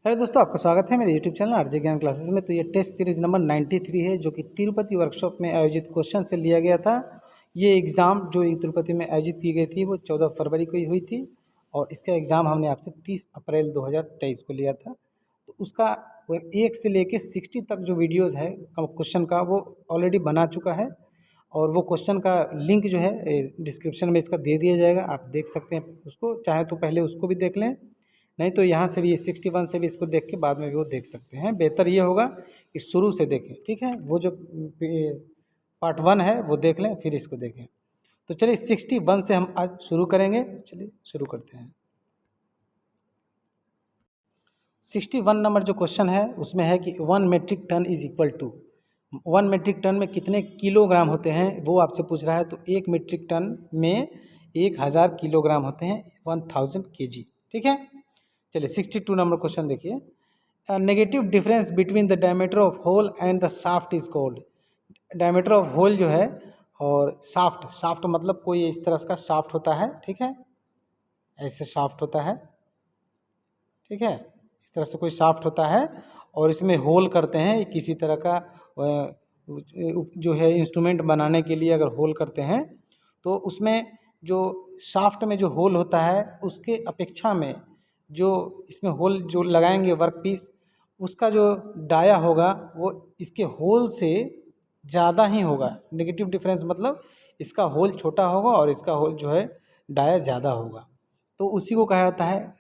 Hello दोस्तों, आपका स्वागत है मेरे यूट्यूब चैनल आरजे ज्ञान क्लासेस में। तो ये टेस्ट सीरीज नंबर 93 है, जो कि तिरुपति वर्कशॉप में आयोजित क्वेश्चन से लिया गया था। ये एग्ज़ाम जो तिरुपति में आयोजित की गई थी वो 14 फरवरी को ही हुई थी, और इसका एग्ज़ाम हमने आपसे 30 अप्रैल 2023 को लिया था। तो उसका 1 से लेके 60 तक जो वीडियोज़ है क्वेश्चन का, वो ऑलरेडी बना चुका है, और वो क्वेश्चन का लिंक जो है डिस्क्रिप्शन में इसका दे दिया जाएगा। आप देख सकते हैं उसको, चाहे तो पहले उसको भी देख लें, नहीं तो यहाँ से भी 61 से भी इसको देख के बाद में भी वो देख सकते हैं। बेहतर ये होगा कि शुरू से देखें, ठीक है। वो जो पार्ट 1 है वो देख लें, फिर इसको देखें। तो चलिए 61 से हम आज शुरू करेंगे। चलिए शुरू करते हैं। 61 नंबर जो क्वेश्चन है उसमें है कि 1 metric ton is equal to, 1 metric ton में कितने किलोग्राम होते हैं वो आपसे पूछ रहा है। तो 1 मेट्रिक टन में 1000 किलोग्राम होते हैं, 1000 kg, ठीक है। चलिए 62 नंबर क्वेश्चन देखिए। Negative difference between the diameter of hole and the shaft is called. Diameter of hole जो है और शाफ्ट, शाफ्ट मतलब कोई इस तरह का शाफ्ट होता है, ठीक है, ऐसे शाफ्ट होता है, ठीक है, इस तरह से कोई शाफ्ट होता है, और इसमें होल करते हैं किसी तरह का जो है इंस्ट्रूमेंट बनाने के लिए। अगर होल करते हैं तो उसमें जो शाफ्ट में जो होल होता है उसके अपेक्षा में जो इसमें होल जो लगाएंगे वर्क पीस, उसका जो डाया होगा वो इसके होल से ज़्यादा ही होगा। नेगेटिव डिफरेंस मतलब इसका होल छोटा होगा और इसका होल जो है डाया ज़्यादा होगा। तो उसी को कहा जाता है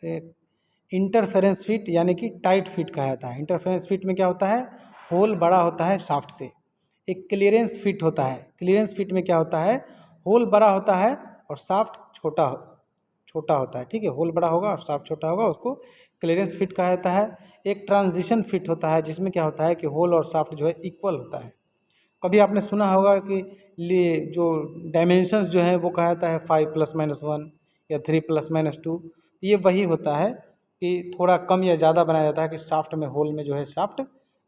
इंटरफेरेंस फिट, यानी कि टाइट फिट कहा जाता है। इंटरफेरेंस फिट में क्या होता है, होल बड़ा होता है शाफ्ट से। एक क्लियरेंस फिट होता है, क्लियरेंस फिट में क्या होता है, होल बड़ा होता है और शाफ्ट छोटा छोटा होता है, ठीक है। होल बड़ा होगा और शाफ्ट छोटा होगा, उसको क्लियरेंस फिट कहा जाता है। एक ट्रांजिशन फिट होता है जिसमें क्या होता है कि होल और शाफ्ट जो है इक्वल होता है। कभी आपने सुना होगा कि जो डायमेंशंस जो है वो कहा जाता है 5 ± 1 या 3 ± 2। ये वही होता है कि थोड़ा कम या ज़्यादा बनाया जाता है कि शाफ्ट में, होल में जो है शाफ्ट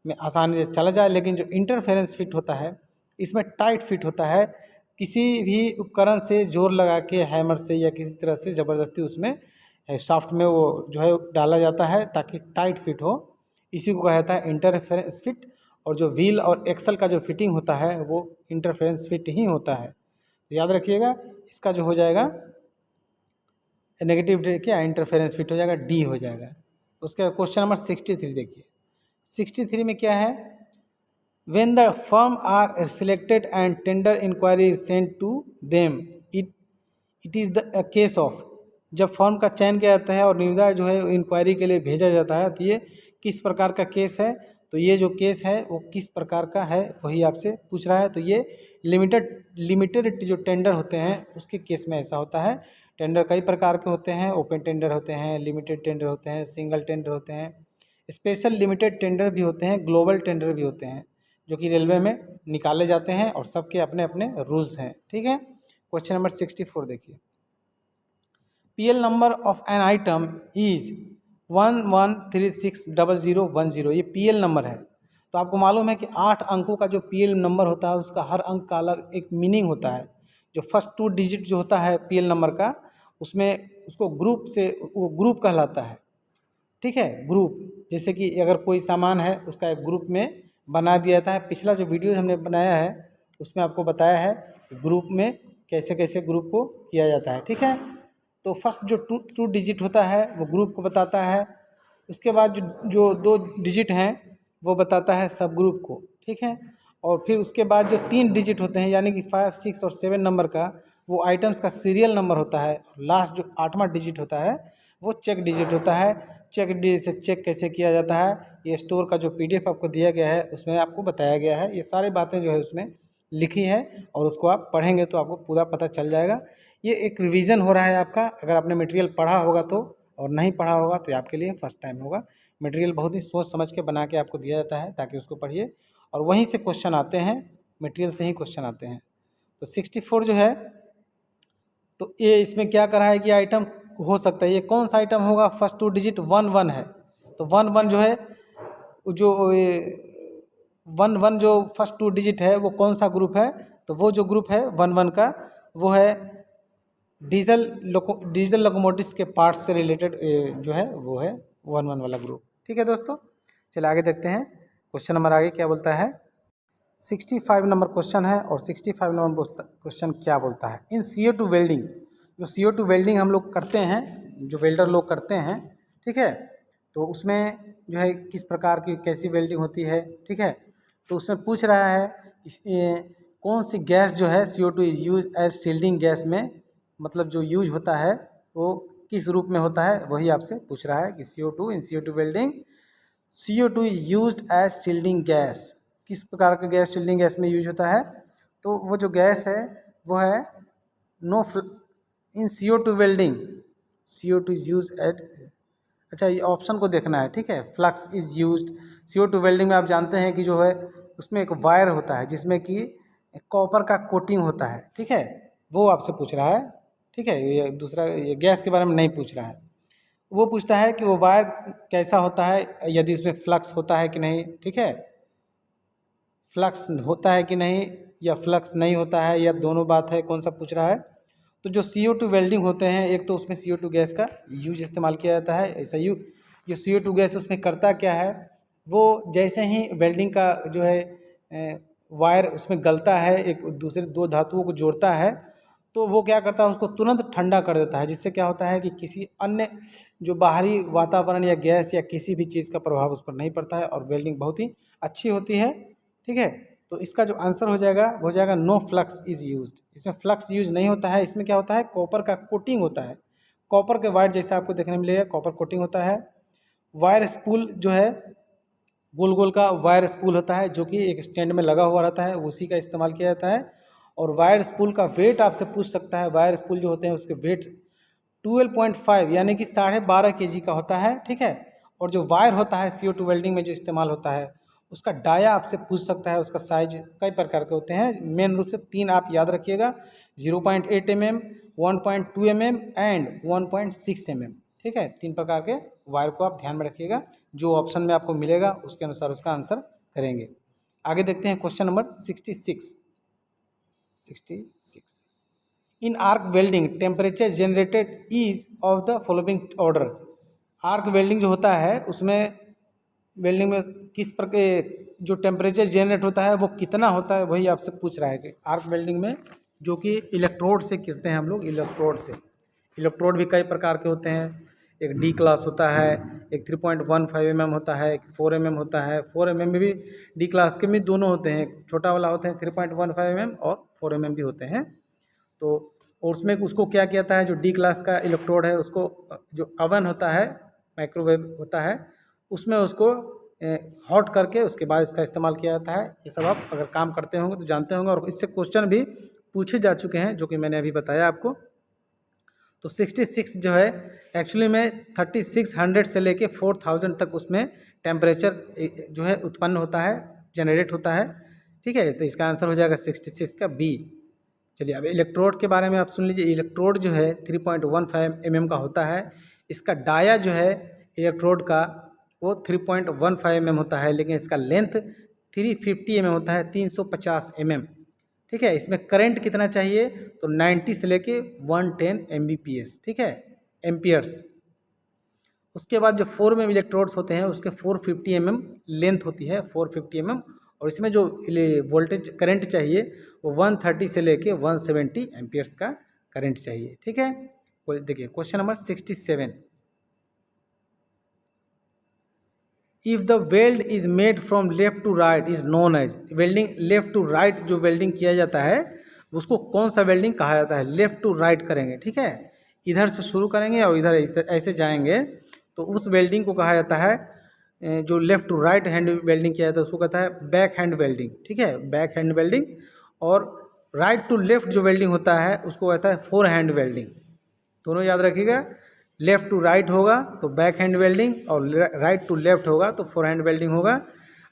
में आसानी से चला जाए। लेकिन जो इंटरफेरेंस फिट होता है इसमें टाइट फिट होता है। किसी भी उपकरण से जोर लगा के, हैमर से या किसी तरह से ज़बरदस्ती उसमें शाफ्ट में वो जो है डाला जाता है ताकि टाइट फिट हो। इसी को कहा जाता है इंटरफेरेंस फिट। और जो व्हील और एक्सल का जो फिटिंग होता है वो इंटरफेरेंस फिट ही होता है। तो याद रखिएगा, इसका जो हो जाएगा नेगेटिव क्या, इंटरफेरेंस फिट हो जाएगा, डी हो जाएगा। उसका क्वेश्चन नंबर 63 देखिए। 63 में क्या है, when the firm are selected and tender inquiry is sent to them, it is the case of। जब फर्म का चयन किया जाता है और निविदा जो है इंक्वायरी के लिए भेजा जाता है, तो ये किस प्रकार का केस है। तो ये जो केस है वो किस प्रकार का है वही आपसे पूछ रहा है। तो ये लिमिटेड जो टेंडर होते हैं उसके केस में ऐसा होता है। टेंडर कई प्रकार के होते हैं, ओपन टेंडर होते हैं, लिमिटेड टेंडर होते हैं, सिंगल टेंडर होते हैं, स्पेशल लिमिटेड टेंडर भी होते हैं, ग्लोबल टेंडर भी होते हैं, जो कि रेलवे में निकाले जाते हैं और सबके अपने अपने रूल्स हैं, ठीक है। क्वेश्चन नंबर 64 देखिए। PL number of an item is 11360010। ये PL नंबर है। तो आपको मालूम है कि 8 अंकों का जो PL नंबर होता है उसका हर अंक का अलग एक मीनिंग होता है। जो फर्स्ट 2 डिजिट जो होता है PL नंबर का, उसमें उसको ग्रुप से, वो ग्रुप कहलाता है, ठीक है। ग्रुप, जैसे कि अगर कोई सामान है उसका एक ग्रुप में बना दिया जाता है। पिछला जो वीडियो हमने बनाया है उसमें आपको बताया है ग्रुप में कैसे कैसे ग्रुप को किया जाता है, ठीक है। तो फर्स्ट जो टू डिजिट होता है वो ग्रुप को बताता है। उसके बाद जो 2 डिजिट हैं वो बताता है सब ग्रुप को, ठीक है। और फिर उसके बाद जो 3 डिजिट होते हैं, यानी कि 5, 6 और 7 नंबर का, वो आइटम्स का सीरियल नंबर होता है। लास्ट जो 8वां डिजिट होता है वो चेक डिजिट होता है। चेक डिजिट से चेक कैसे किया जाता है, ये स्टोर का जो PDF आपको दिया गया है उसमें आपको बताया गया है। ये सारी बातें जो है उसमें लिखी है, और उसको आप पढ़ेंगे तो आपको पूरा पता चल जाएगा। ये एक रिवीजन हो रहा है आपका। अगर आपने मटेरियल पढ़ा होगा तो, और नहीं पढ़ा होगा तो आपके लिए फर्स्ट टाइम होगा। मटेरियल बहुत ही सोच समझ के बना के आपको दिया जाता है ताकि उसको पढ़िए, और वहीं से क्वेश्चन आते हैं, मटेरियल से ही क्वेश्चन आते हैं। तो 64 जो है, तो ये इसमें क्या करा है कि आइटम हो सकता है, ये कौन सा आइटम होगा, फर्स्ट 2 डिजिट 1 है। तो 1 जो है, जो 1 जो फर्स्ट 2 डिजिट है वो कौन सा ग्रुप है, तो वो जो ग्रुप है 1 का वो है डीजल लोकोमोटिव्स के पार्ट्स से रिलेटेड जो है वो है 1 वाला ग्रुप, ठीक है दोस्तों, चलिए आगे देखते हैं। क्वेश्चन नंबर आगे क्या बोलता है। 65 नंबर क्वेश्चन है और 65 नंबर क्वेश्चन क्या बोलता है। इन CO2 वेल्डिंग, जो CO2 वेल्डिंग हम लोग करते हैं, जो वेल्डर लोग करते हैं, ठीक है, तो उसमें जो है किस प्रकार की कैसी वेल्डिंग होती है, ठीक है। तो उसमें पूछ रहा है कौन सी गैस जो है CO2 is use as shielding gas में, मतलब जो यूज होता है वो किस रूप में होता है, वही आपसे पूछ रहा है कि CO2 in CO2 welding CO2 is used as shielding gas, किस प्रकार का गैस शील्डिंग गैस में यूज होता है। तो वो जो गैस है वो है no in CO2 welding CO2 is use at, अच्छा ये ऑप्शन को देखना है, ठीक है। Flux is used, CO2 welding में आप जानते हैं कि जो है उसमें एक वायर होता है जिसमें कि कॉपर का कोटिंग होता है, ठीक है, वो आपसे पूछ रहा है, ठीक है। ये दूसरा ये गैस के बारे में नहीं पूछ रहा है, वो पूछता है कि वो वायर कैसा होता है, यदि उसमें फ्लक्स होता है कि नहीं, ठीक है, फ्लक्स होता है कि नहीं या फ्लक्स नहीं होता है, या दोनों बात है, कौन सा पूछ रहा है। तो जो CO2 वेल्डिंग होते हैं, एक तो उसमें CO2 गैस का यूज इस्तेमाल किया जाता है, ऐसा जो CO2 गैस उसमें करता क्या है, वो जैसे ही वेल्डिंग का जो है वायर उसमें गलता है, एक दूसरे दो धातुओं को जोड़ता है, तो वो क्या करता है उसको तुरंत ठंडा कर देता है, जिससे क्या होता है कि किसी अन्य जो बाहरी वातावरण या गैस या किसी भी चीज़ का प्रभाव उस पर नहीं पड़ता है और वेल्डिंग बहुत ही अच्छी होती है, ठीक है। तो इसका जो आंसर हो जाएगा वो हो जाएगा नो फ्लक्स इज यूज्ड, इसमें फ्लक्स यूज नहीं होता है। इसमें क्या होता है, कॉपर का कोटिंग होता है, कॉपर के वायर जैसा आपको देखने मिलेगा, कॉपर कोटिंग होता है। वायर स्पूल जो है गोल गोल का वायर स्पूल होता है जो कि एक स्टैंड में लगा हुआ रहता है, उसी का इस्तेमाल किया जाता है। और वायर स्पूल का वेट आपसे पूछ सकता है, वायर स्पूल जो होते हैं उसके वेट 12.5 यानी कि 12.5 kg का होता है, ठीक है। और जो वायर होता है CO2 वेल्डिंग में जो इस्तेमाल होता है उसका डाया आपसे पूछ सकता है, उसका साइज कई प्रकार के होते हैं, मेन रूप से 3 आप याद रखिएगा, 0.8 mm, 1.2 mm एंड 1.6 mm, ठीक है। 3 प्रकार के वायर को आप ध्यान में रखिएगा, जो ऑप्शन में आपको मिलेगा उसके अनुसार उसका आंसर करेंगे। आगे देखते हैं question number 66। In arc welding temperature generated is of the following order. Arc welding जो होता है उसमें वेल्डिंग में किस प्रकार जो टेम्परेचर जनरेट होता है वो कितना होता है, वही आपसे पूछ रहा है कि आर्क वेल्डिंग में जो कि इलेक्ट्रोड से करते हैं हम लोग, इलेक्ट्रोड से। इलेक्ट्रोड भी कई प्रकार के होते हैं, एक D क्लास होता है, एक 3.15 mm होता है, एक 4 mm होता है। 4 mm में भी D क्लास के भी दोनों होते हैं, छोटा वाला होते हैं 3.15 mm और 4 mm भी होते हैं। तो और उसमें उसको क्या किया जाता है, जो D क्लास का इलेक्ट्रोड है उसको जो अवन होता है, माइक्रोवेव होता है, उसमें उसको हॉट करके उसके बाद इसका इस्तेमाल किया जाता है। ये सब आप अगर काम करते होंगे तो जानते होंगे, और इससे क्वेश्चन भी पूछे जा चुके हैं जो कि मैंने अभी बताया आपको। तो 66 जो है एक्चुअली में 3600 से लेके 4000 तक उसमें टेम्परेचर जो है उत्पन्न होता है, जनरेट होता है, ठीक है। तो इसका आंसर हो जाएगा 66 का B। चलिए अब इलेक्ट्रोड के बारे में आप सुन लीजिए। इलेक्ट्रोड जो है 3.15 mm का होता है, इसका डाया जो है इलेक्ट्रोड का वो 3.15 mm होता है, लेकिन इसका लेंथ 350 mm होता है, 350 mm, ठीक है। इसमें करंट कितना चाहिए, तो 90 से लेके 110 Mbps, ठीक है, एम्पियर्स। उसके बाद जो 4 mm इलेक्ट्रोड्स होते हैं उसके 450 mm लेंथ होती है, 450 mm, और इसमें जो वोल्टेज करंट चाहिए वो 130 से लेके 170 एम्पियर्स का करंट चाहिए, ठीक है। देखिए question number 67। If the weld is made from left to right is known as welding. Left to right जो वेल्डिंग किया जाता है उसको कौन सा वेल्डिंग कहा जाता है, लेफ्ट टू राइट करेंगे, ठीक है, इधर से शुरू करेंगे और इधर ऐसे जाएंगे तो उस वेल्डिंग को कहा जाता है, जो left to right hand welding किया जाता है उसको कहता है बैक हैंड वेल्डिंग, ठीक है, बैक हैंड वेल्डिंग। और राइट टू लेफ्ट जो वेल्डिंग होता है उसको कहता है फोर हैंड वेल्डिंग। दोनों याद रखिएगा, लेफ़्ट टू राइट होगा तो बैक हैंड वेल्डिंग, और राइट टू लेफ्ट होगा तो फोर हैंड वेल्डिंग होगा।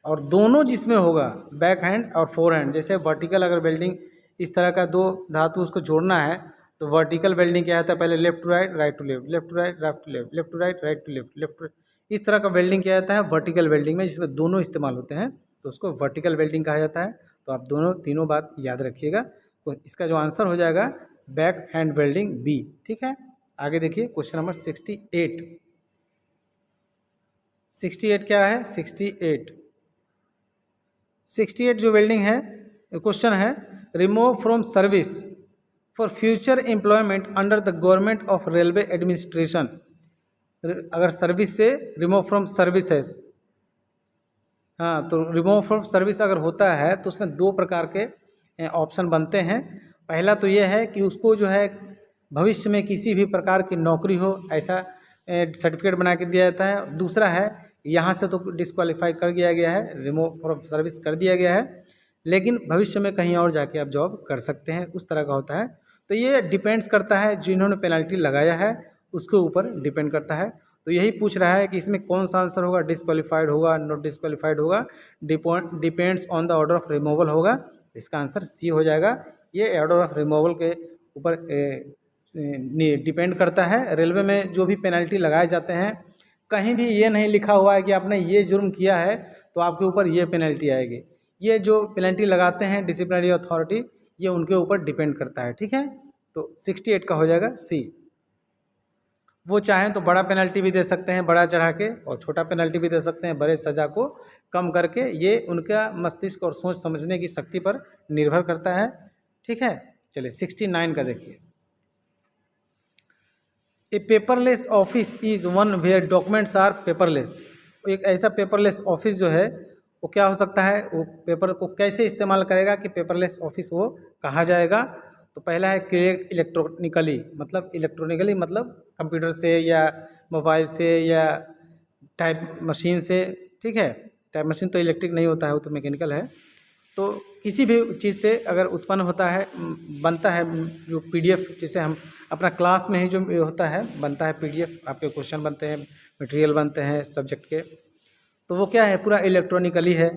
और दोनों जिसमें होगा बैक हैंड और फोर हैंड, जैसे वर्टिकल अगर वेल्डिंग इस तरह का दो धातु उसको जोड़ना है तो वर्टिकल वेल्डिंग क्या आता है, पहले left to right, right to left, left to right, right to left, left to right, right to left, left to, इस तरह का वेल्डिंग किया जाता है वर्टिकल वेल्डिंग में, जिसमें दोनों इस्तेमाल होते हैं तो उसको वर्टिकल वेल्डिंग कहा जाता है। तो आप दोनों तीनों बात याद रखिएगा। तो इसका जो आंसर हो जाएगा बैक हैंड वेल्डिंग B, ठीक है। आगे देखिए क्वेश्चन नंबर 68। 68 क्या है? 68 जो बिल्डिंग है, क्वेश्चन है, remove from service for future employment under the government of railway administration. अगर सर्विस से रिमूव फ्रॉम सर्विसेज, हाँ, तो रिमूव फ्रॉम सर्विस अगर होता है तो उसमें दो प्रकार के ऑप्शन बनते हैं। पहला तो ये है कि उसको जो है भविष्य में किसी भी प्रकार की नौकरी हो ऐसा सर्टिफिकेट बना के दिया जाता है। दूसरा है यहाँ से तो डिस्क्वालीफाई कर दिया गया है, रिमूव फ्रॉम सर्विस कर दिया गया है, लेकिन भविष्य में कहीं और जाके आप जॉब कर सकते हैं, उस तरह का होता है। तो ये डिपेंड्स करता है जिन्होंने पेनल्टी लगाया है उसके ऊपर डिपेंड करता है। तो यही पूछ रहा है कि इसमें कौन सा आंसर होगा, डिस्क्वालीफाइड होगा, नॉट डिस्क्वालीफाइड होगा, depends on the order of removal होगा। इसका आंसर सी हो जाएगा। ये ऑर्डर ऑफ रिमूवल के ऊपर डिपेंड करता है। रेलवे में जो भी पेनल्टी लगाए जाते हैं कहीं भी ये नहीं लिखा हुआ है कि आपने ये जुर्म किया है तो आपके ऊपर ये पेनल्टी आएगी। ये जो पेनल्टी लगाते हैं डिसिप्लिनरी अथॉरिटी, ये उनके ऊपर डिपेंड करता है, ठीक है। तो 68 का हो जाएगा सी। वो चाहें तो बड़ा पेनल्टी भी दे सकते हैं बढ़ा चढ़ा के, और छोटा पेनल्टी भी दे सकते हैं बड़े सज़ा को कम करके। ये उनका मस्तिष्क और सोच समझने की शक्ति पर निर्भर करता है, ठीक है। चलिए 69 का देखिए। A paperless office is one where documents are paperless. एक ऐसा पेपरलेस ऑफिस जो है वो क्या हो सकता है, वो पेपर को कैसे इस्तेमाल करेगा कि पेपरलेस ऑफिस वो कहा जाएगा। तो पहला है क्रिएट इलेक्ट्रॉनिकली, मतलब इलेक्ट्रॉनिकली मतलब कंप्यूटर से या मोबाइल से या टाइप मशीन से, ठीक है। टाइप मशीन तो इलेक्ट्रिक नहीं होता है, वो तो मैकेनिकल है। तो किसी भी चीज़ से अगर उत्पन्न होता है, बनता है, जो पीडीएफ जिसे हम अपना क्लास में ही जो होता है बनता है पीडीएफ, आपके क्वेश्चन बनते हैं, मटेरियल बनते हैं सब्जेक्ट के, तो वो क्या है पूरा इलेक्ट्रॉनिकली है।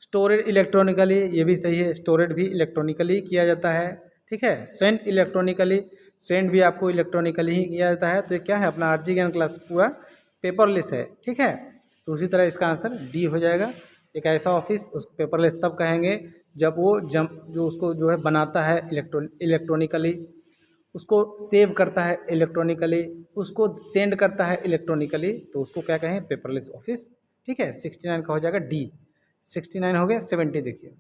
स्टोरेज इलेक्ट्रॉनिकली, ये भी सही है, स्टोरेज भी इलेक्ट्रॉनिकली किया जाता है, ठीक है। सेंड इलेक्ट्रॉनिकली, सेंड भी आपको इलेक्ट्रॉनिकली ही किया जाता है। तो ये क्या है, अपना आरजी ज्ञान क्लास पूरा पेपरलेस है, ठीक है। तो उसी तरह इसका आंसर डी हो जाएगा। एक ऐसा ऑफिस उसको पेपरलेस तब कहेंगे जब वो जो उसको जो है बनाता है इलेक्ट्रॉनिकली, उसको सेव करता है इलेक्ट्रॉनिकली, उसको सेंड करता है इलेक्ट्रॉनिकली, तो उसको क्या कहें, पेपरलेस ऑफिस, ठीक है। 69 का हो जाएगा डी। 69 हो गया। 70 देखिए।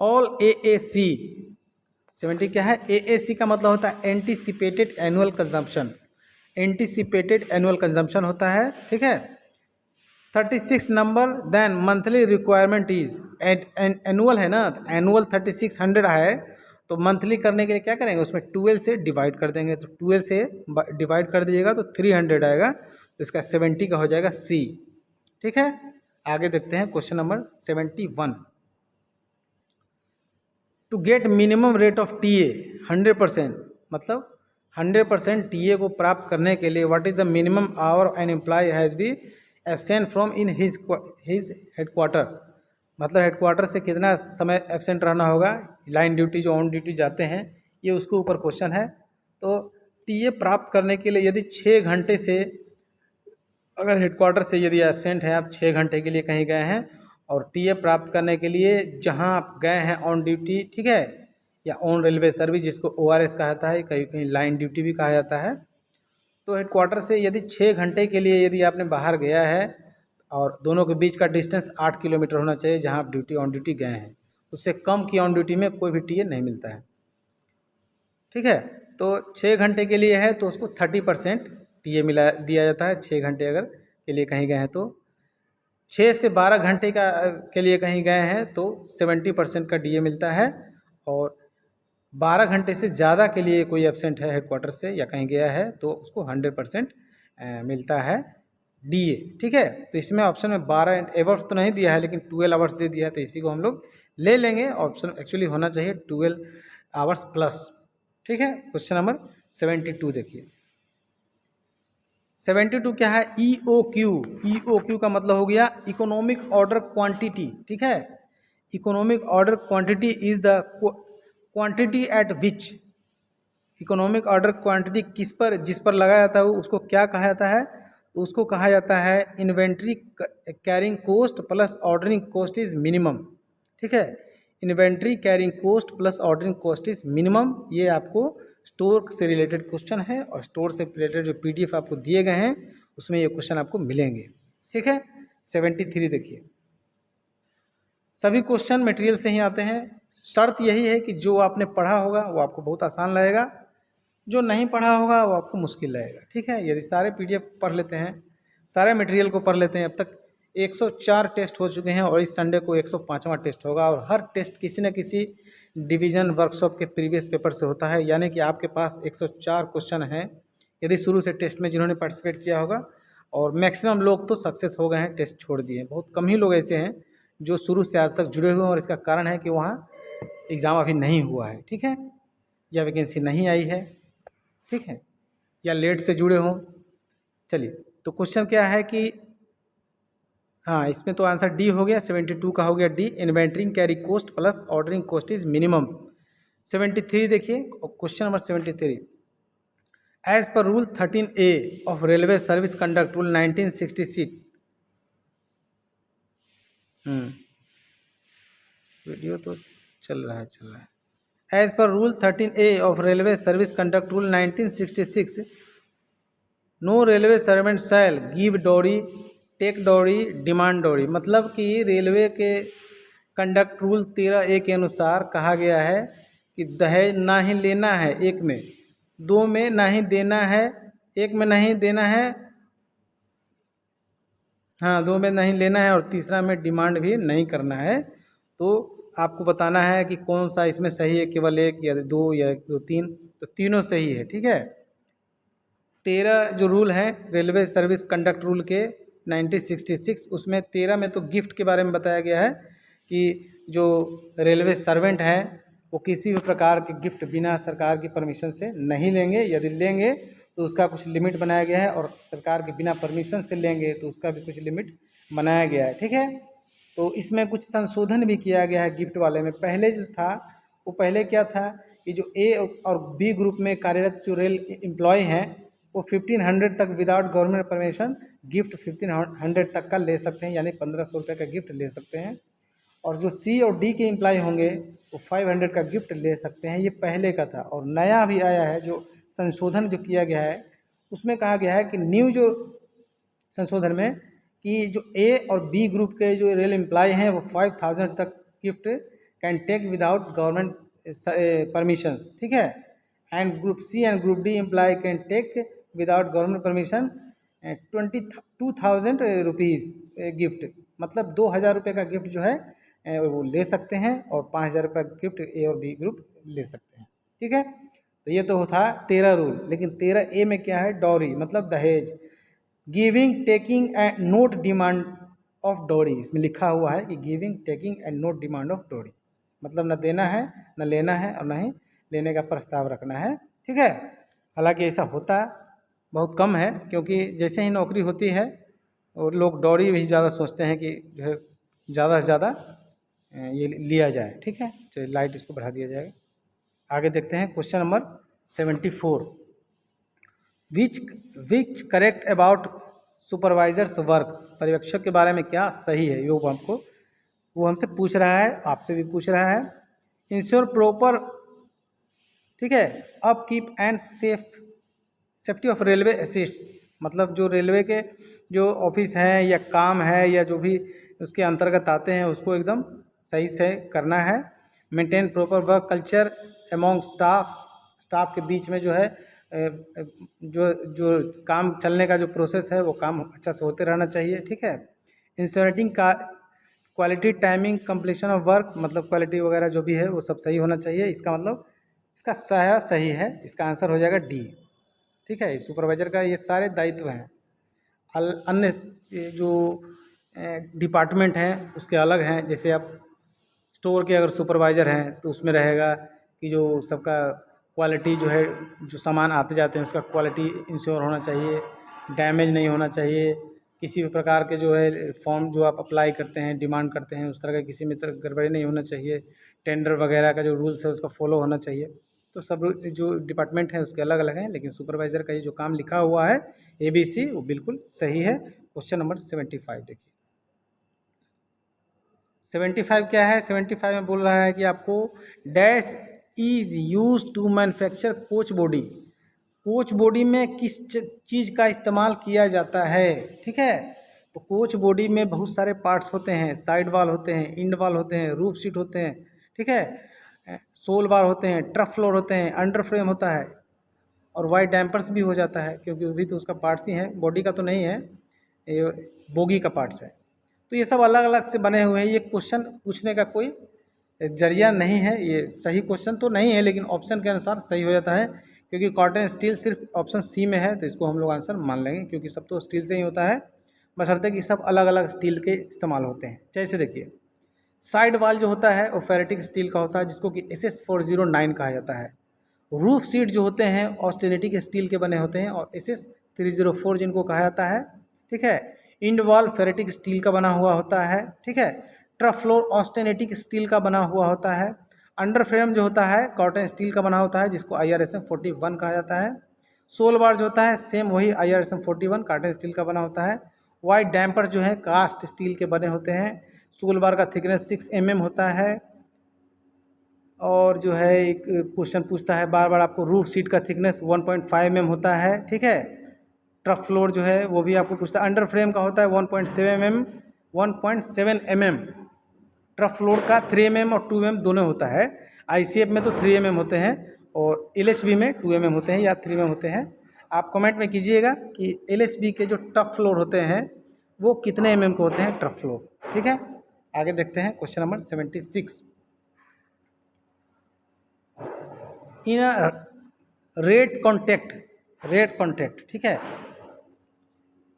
ऑल AAC, 70 क्या है, AAC का मतलब होता है anticipated annual consumption, anticipated annual consumption होता है, ठीक है। 36 number, then monthly requirement is annual है ना, एनुअल 3600 है, तो मंथली करने के लिए क्या करेंगे, उसमें 12 से डिवाइड कर देंगे। तो 12 से डिवाइड कर दीजिएगा तो 300 आएगा। तो इसका 70 का हो जाएगा सी, ठीक है। आगे देखते हैं question number 71। To get minimum rate of TA 100%, मतलब 100% TA को प्राप्त करने के लिए what is the minimum hour an employ has be absent from in his headquarter, मतलब हेडक्वार्टर से कितना समय एब्सेंट रहना होगा, लाइन ड्यूटी जो ऑन ड्यूटी जाते हैं, ये उसके ऊपर क्वेश्चन है। तो TA प्राप्त करने के लिए यदि 6 घंटे से, अगर हेडक्वार्टर से यदि एब्सेंट है, आप 6 घंटे के लिए कहीं गए हैं, और TA प्राप्त करने के लिए जहां आप गए हैं ऑन ड्यूटी, ठीक है, या ऑन रेलवे सर्विस जिसको ORS कहा जाता है, कहीं कहीं लाइन ड्यूटी भी कहा जाता है। तो हेडक्वार्टर से यदि 6 घंटे के लिए यदि आपने बाहर गया है, और दोनों के बीच का डिस्टेंस 8 किलोमीटर होना चाहिए जहाँ आप ऑन ड्यूटी गए हैं, उससे कम की ऑन ड्यूटी में कोई भी TA नहीं मिलता है, ठीक है। तो 6 घंटे के लिए है तो उसको 30% TA मिला दिया जाता है। 6 घंटे अगर के लिए कहीं गए हैं तो, 6 से 12 घंटे का के लिए कहीं गए हैं तो 70% का DA मिलता है, और 12 घंटे से ज़्यादा के लिए कोई एब्सेंट है हेडक्वार्टर से या कहीं गया है तो उसको 100% मिलता है DA, ठीक है। तो इसमें ऑप्शन में 12 आवर्स तो नहीं दिया है, लेकिन 12 आवर्स दे दिया है, तो इसी को हम लोग ले लेंगे। ऑप्शन एक्चुअली होना चाहिए 12 आवर्स प्लस, ठीक है। क्वेश्चन नंबर 72 देखिए। 72 क्या है, EOQ। EOQ का मतलब हो गया इकोनॉमिक ऑर्डर क्वांटिटी, ठीक है। Economic order quantity is the quantity eight which, economic order quantity किस पर, जिस पर लगाया जाता है उसको क्या कहा जाता है, उसको कहा जाता है inventory carrying cost plus ordering cost is minimum, ठीक है। Inventory carrying cost plus ordering cost is minimum, ये आपको स्टोर से रिलेटेड क्वेश्चन है, और स्टोर से रिलेटेड जो PDF आपको दिए गए हैं उसमें ये क्वेश्चन आपको मिलेंगे। ठीक है, 73 देखिए, सभी क्वेश्चन मटेरियल से ही आते हैं। शर्त यही है कि जो आपने पढ़ा होगा वो आपको बहुत आसान लगेगा, जो नहीं पढ़ा होगा वो आपको मुश्किल लगेगा। ठीक है, यदि सारे पीडीएफ पढ़ लेते हैं, सारे मटेरियल को पढ़ लेते हैं, अब तक 104 टेस्ट हो चुके हैं और इस संडे को 105वां टेस्ट होगा, और हर टेस्ट किसी न किसी डिवीज़न वर्कशॉप के प्रीवियस पेपर से होता है, यानी कि आपके पास 104 क्वेश्चन हैं यदि शुरू से टेस्ट में जिन्होंने पार्टिसिपेट किया होगा। और मैक्सिमम लोग तो सक्सेस हो गए हैं, टेस्ट छोड़ दिए हैं। बहुत कम ही लोग ऐसे हैं जो शुरू से आज तक जुड़े हुए हैं, और इसका कारण है कि वहाँ एग्ज़ाम अभी नहीं हुआ है। ठीक है, या वैकेंसी नहीं आई है, ठीक है, या लेट से जुड़े हों। चलिए, तो क्वेश्चन क्या है कि हाँ, इसमें तो आंसर डी हो गया, 72 का हो गया D, inventoring carry cost plus ordering cost is minimum. 73 देखिए, question number 73, as per rule 13A of railway service conduct rule 1966। Video तो चल रहा है। As per rule 13A of railway service conduct rule 1966, no railway servant shall give dowry, take dowry, demand dowry. मतलब कि railway के conduct rule 13A के अनुसार कहा गया है कि दहेज ना ही लेना है, एक में, दो में ना ही देना है, एक में नहीं देना है, हाँ, दो में नहीं लेना है, और तीसरा में डिमांड भी नहीं करना है। तो आपको बताना है कि कौन सा इसमें सही है, केवल एक या दो या दो तीन, तो तीनों सही है। ठीक है, 13 जो रूल हैं रेलवे सर्विस कंडक्ट रूल के 1966, उसमें 13 में तो गिफ्ट के बारे में बताया गया है कि जो रेलवे सर्वेंट हैं वो किसी भी प्रकार के गिफ्ट बिना सरकार की परमिशन से नहीं लेंगे, यदि लेंगे तो उसका कुछ लिमिट बनाया गया है, और सरकार के बिना परमिशन से लेंगे तो उसका भी कुछ लिमिट बनाया गया है। ठीक है, तो इसमें कुछ संशोधन भी किया गया है गिफ्ट वाले में। पहले जो था वो पहले क्या था कि जो ए और बी ग्रुप में कार्यरत जो रेल एम्प्लॉय हैं वो 1500 तक विदाउट गवर्नमेंट परमिशन गिफ्ट 1500 तक का ले सकते हैं, यानी 1500 रुपये का गिफ्ट ले सकते हैं। और जो सी और डी के एम्प्लॉय होंगे वो 500 का गिफ्ट ले सकते हैं। ये पहले का था, और नया भी आया है जो संशोधन जो किया गया है, उसमें कहा गया है कि न्यू जो संशोधन में कि जो ए और बी ग्रुप के जो रेल एम्प्लॉय हैं वो 5000 तक gift can take without government permissions. ठीक है, and group C and group D employ can take without government permission 22,000 rupees gift. मतलब 2000 रुपये का गिफ्ट जो है वो ले सकते हैं, और 5000 रुपये का गिफ्ट ए और बी ग्रुप ले सकते हैं। ठीक है, तो ये तो था 13 रूल। लेकिन 13A में क्या है, डॉरी मतलब दहेज, giving taking and not demand of dowry. इसमें लिखा हुआ है कि giving taking and not demand of dowry, मतलब न देना है, न लेना है, और न ही लेने का प्रस्ताव रखना है। ठीक है, हालांकि ऐसा होता बहुत कम है, क्योंकि जैसे ही नौकरी होती है और लोग डॉरी भी ज़्यादा सोचते हैं कि जो है ज़्यादा से ज़्यादा ये लिया जाए। ठीक है, चलिए लाइट इसको बढ़ा दिया जाएगा। आगे देखते हैं question number 74, which correct about supervisors work. पर्यवेक्षक के बारे में क्या सही है, वो हमसे पूछ रहा है, आपसे भी पूछ रहा है। इंश्योर प्रॉपर, ठीक है, up keep and safety of railway assist. मतलब जो रेलवे के जो ऑफिस हैं या काम है या जो भी उसके अंतर्गत आते हैं उसको एकदम सही से करना है। Maintain proper work culture among staff के बीच में जो है जो जो काम चलने का जो प्रोसेस है वो काम अच्छा से होते रहना चाहिए। ठीक है, इंश्योरिंग का quality timing completion of work, मतलब क्वालिटी वगैरह जो भी है वो सब सही होना चाहिए। इसका मतलब इसका सही है, इसका आंसर हो जाएगा डी। ठीक है, सुपरवाइजर का ये सारे दायित्व हैं। अन्य जो डिपार्टमेंट हैं उसके अलग हैं, जैसे आप स्टोर के अगर सुपरवाइज़र हैं तो उसमें रहेगा कि जो सबका क्वालिटी जो है, जो सामान आते जाते हैं उसका क्वालिटी इंश्योर होना चाहिए, डैमेज नहीं होना चाहिए, किसी भी प्रकार के जो है फॉर्म जो आप अप्लाई करते हैं, डिमांड करते हैं, उस तरह का किसी में तरह गड़बड़ी नहीं होना चाहिए, टेंडर वगैरह का जो रूल्स है उसका फॉलो होना चाहिए। तो सब जो डिपार्टमेंट है उसके अलग अलग हैं, लेकिन सुपरवाइज़र का ये जो काम लिखा हुआ है ABC वो बिल्कुल सही है। क्वेश्चन नंबर 75 देखिए, 75 क्या है, 75 में बोल रहा है कि आपको dash is use to manufacture coach body. Coach body में किस चीज़ का इस्तेमाल किया जाता है, ठीक है। तो कोच बॉडी में बहुत सारे पार्ट्स होते हैं, साइड वाल होते हैं, इंड वाल होते हैं, रूफ सीट होते हैं, ठीक है, सोल बार होते हैं, ट्रफ फ्लोर होते हैं, अंडर फ्रेम होता है और वाइड डैम्पर्स भी हो जाता है, क्योंकि वो भी तो उसका पार्ट्स ही है, बॉडी का तो नहीं है, ये बोगी का पार्ट्स है। तो ये सब अलग अलग से बने हुए हैं। ये क्वेश्चन पूछने का कोई जरिया नहीं है, ये सही क्वेश्चन तो नहीं है, लेकिन ऑप्शन के अनुसार सही हो जाता है, क्योंकि कॉटन स्टील सिर्फ ऑप्शन सी में है, तो इसको हम लोग आंसर मान लेंगे, क्योंकि सब तो स्टील से ही होता है, बशर्ते कि सब अलग अलग स्टील के इस्तेमाल होते हैं। जैसे देखिए, साइड वाल जो होता है वो फेरेटिक स्टील का होता है, जिसको कि SS409 कहा जाता है। रूफ सीट जो होते हैं ऑस्टेनिटिक स्टील के बने होते हैं, और SS304 जिनको कहा जाता है, ठीक है। इंड वॉल फेरेटिक स्टील का बना हुआ होता है, ठीक है। ट्रफ फ्लोर ऑस्टेनिटिक स्टील का बना हुआ होता है। अंडर फ्रेम जो होता है कॉटन स्टील का बना होता है, जिसको IRSM 41 कहा जाता है। सोल बार जो होता है सेम वही IRSM 41 कॉटन स्टील का बना होता है। वाइड डैम्पर जो है कास्ट स्टील के बने होते हैं। सोल बार का थिकनेस 6 mm होता है। और जो है एक क्वेश्चन पूछता है बार बार आपको, रूफ सीट का थिकनेस 1.5 mm होता है, ठीक है। ट्रफ फ्लोर जो है वो भी आपको पूछता है। अंडर फ्रेम का होता है 1.7 mm। ट्रफ फ्लोर का 3 mm और 2 mm दोनों होता है। ICF में तो 3 mm होते हैं और LHB में 2 mm होते हैं या 3 mm होते हैं। आप कमेंट में कीजिएगा कि LHB के जो ट्रफ फ्लोर होते हैं वो कितने mm के होते हैं ट्रफ फ्लोर, ठीक है। आगे देखते हैं क्वेश्चन नंबर 76। इन रेट कॉन्टैक्ट, ठीक है,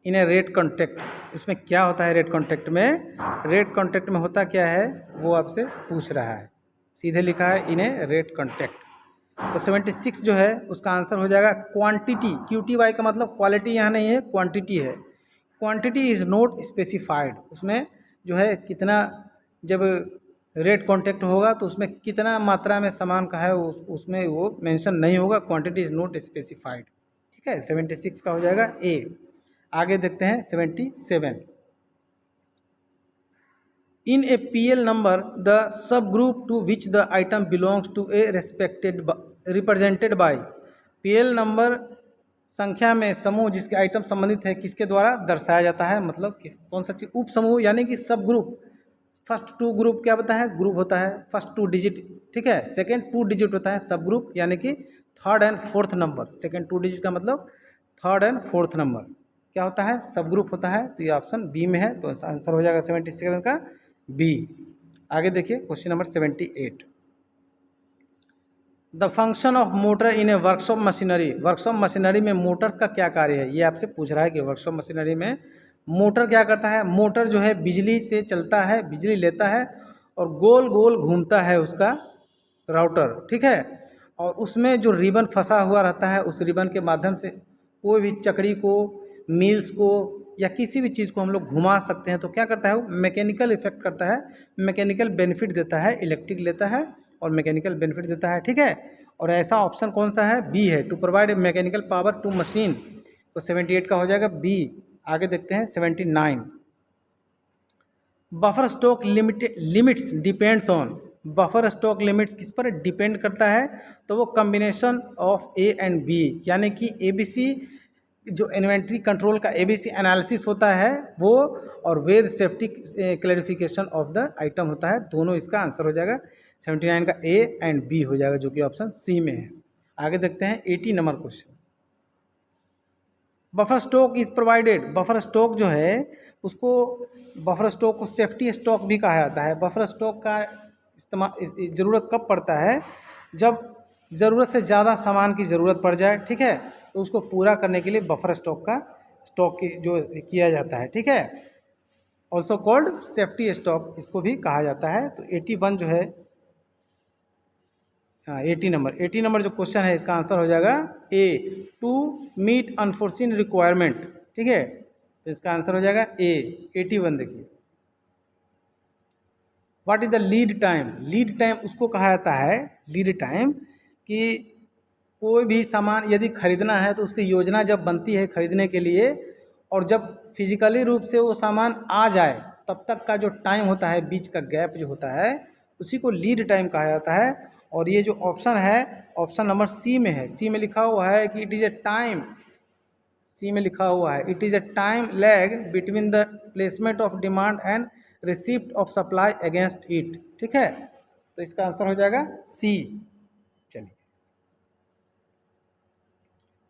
इन ए रेट कॉन्टैक्ट, इसमें क्या होता है रेट कॉन्टैक्ट में? रेट कॉन्टैक्ट में होता क्या है वो आपसे पूछ रहा है, सीधे लिखा है इन ए रेट कॉन्टैक्ट। तो 76 जो है उसका आंसर हो जाएगा क्वांटिटी। QTY का मतलब क्वालिटी यहाँ नहीं है, क्वांटिटी है। क्वांटिटी इज़ नॉट स्पेसिफाइड, उसमें जो है कितना, जब रेट कॉन्टैक्ट होगा तो उसमें कितना मात्रा में सामान का है उसमें वो मेंशन नहीं होगा। क्वांटिटी इज़ नॉट स्पेसिफाइड, ठीक है। 76 का हो जाएगा ए। आगे देखते हैं 77। In a PL number the sub group to which the item belongs to a represented by. PL number संख्या में समूह जिसके आइटम संबंधित है किसके द्वारा दर्शाया जाता है, मतलब कौन सा चीज, उप समूह यानी कि सब ग्रुप। फर्स्ट 2 ग्रुप क्या होता है? ग्रुप होता है, फर्स्ट 2 डिजिट, ठीक है। सेकेंड 2 डिजिट होता है सब ग्रुप, यानी कि third and fourth number. Second 2 digit का मतलब थर्ड एंड फोर्थ नंबर क्या होता है? सब ग्रुप होता है। तो ये ऑप्शन बी में है, तो आंसर हो जाएगा 77 का बी। आगे देखिए question number 78। The function of motor in A workshop machinery. Workshop machinery में मोटर्स का क्या कार्य है, ये आपसे पूछ रहा है कि वर्कशॉप मशीनरी में मोटर क्या करता है। मोटर जो है बिजली से चलता है, बिजली लेता है और गोल गोल घूमता है उसका राउटर, ठीक है। और उसमें जो रिबन फंसा हुआ रहता है, उस रिबन के माध्यम से कोई भी चकड़ी को, मिल्स को या किसी भी चीज़ को हम लोग घुमा सकते हैं। तो क्या करता है वो? मैकेनिकल इफेक्ट करता है, मैकेनिकल बेनिफिट देता है, इलेक्ट्रिक लेता है और मैकेनिकल बेनिफिट देता है, ठीक है। और ऐसा ऑप्शन कौन सा है? बी है, to provide mechanical power to machine. तो 78 का हो जाएगा बी। आगे देखते हैं 79। Buffer stock limits depends on. Buffer stock limits किस पर डिपेंड करता है? तो वो combination of A and B, यानी कि ABC जो इन्वेंट्री कंट्रोल का ABC एनालिसिस होता है वो, और VED safety clarification of the item होता है। दोनों इसका आंसर हो जाएगा 79 का ए एंड बी हो जाएगा, जो कि ऑप्शन सी में है। आगे देखते हैं 80 number question. Buffer stock is provided. Buffer stock जो है उसको, बफर स्टॉक को सेफ्टी स्टॉक भी कहा जाता है। बफर स्टॉक का इस्तेमाल ज़रूरत कब पड़ता है? जब ज़रूरत से ज़्यादा सामान की ज़रूरत पड़ जाए, ठीक है, तो उसको पूरा करने के लिए बफर स्टॉक की जो किया जाता है, ठीक है। ऑल्सो कॉल्ड सेफ्टी स्टॉक इसको भी कहा जाता है। तो 81 जो है, 80 नंबर जो क्वेश्चन है इसका आंसर हो जाएगा ए, टू मीट अनफोर्सिन रिक्वायरमेंट, ठीक है। तो इसका आंसर हो जाएगा ए, 81। देखिए what is the lead time. Lead time उसको कहा जाता है, लीड टाइम, कि कोई भी सामान यदि खरीदना है तो उसकी योजना जब बनती है खरीदने के लिए, और जब फिजिकली रूप से वो सामान आ जाए तब तक का जो टाइम होता है, बीच का गैप जो होता है, उसी को लीड टाइम कहा जाता है। और ये जो ऑप्शन है ऑप्शन नंबर सी में है, सी में लिखा हुआ है कि इट इज़ ए टाइम, सी में लिखा हुआ है it is a time lag between the placement of demand and receipt of supply against it. ठीक है, तो इसका आंसर हो जाएगा सी। चलिए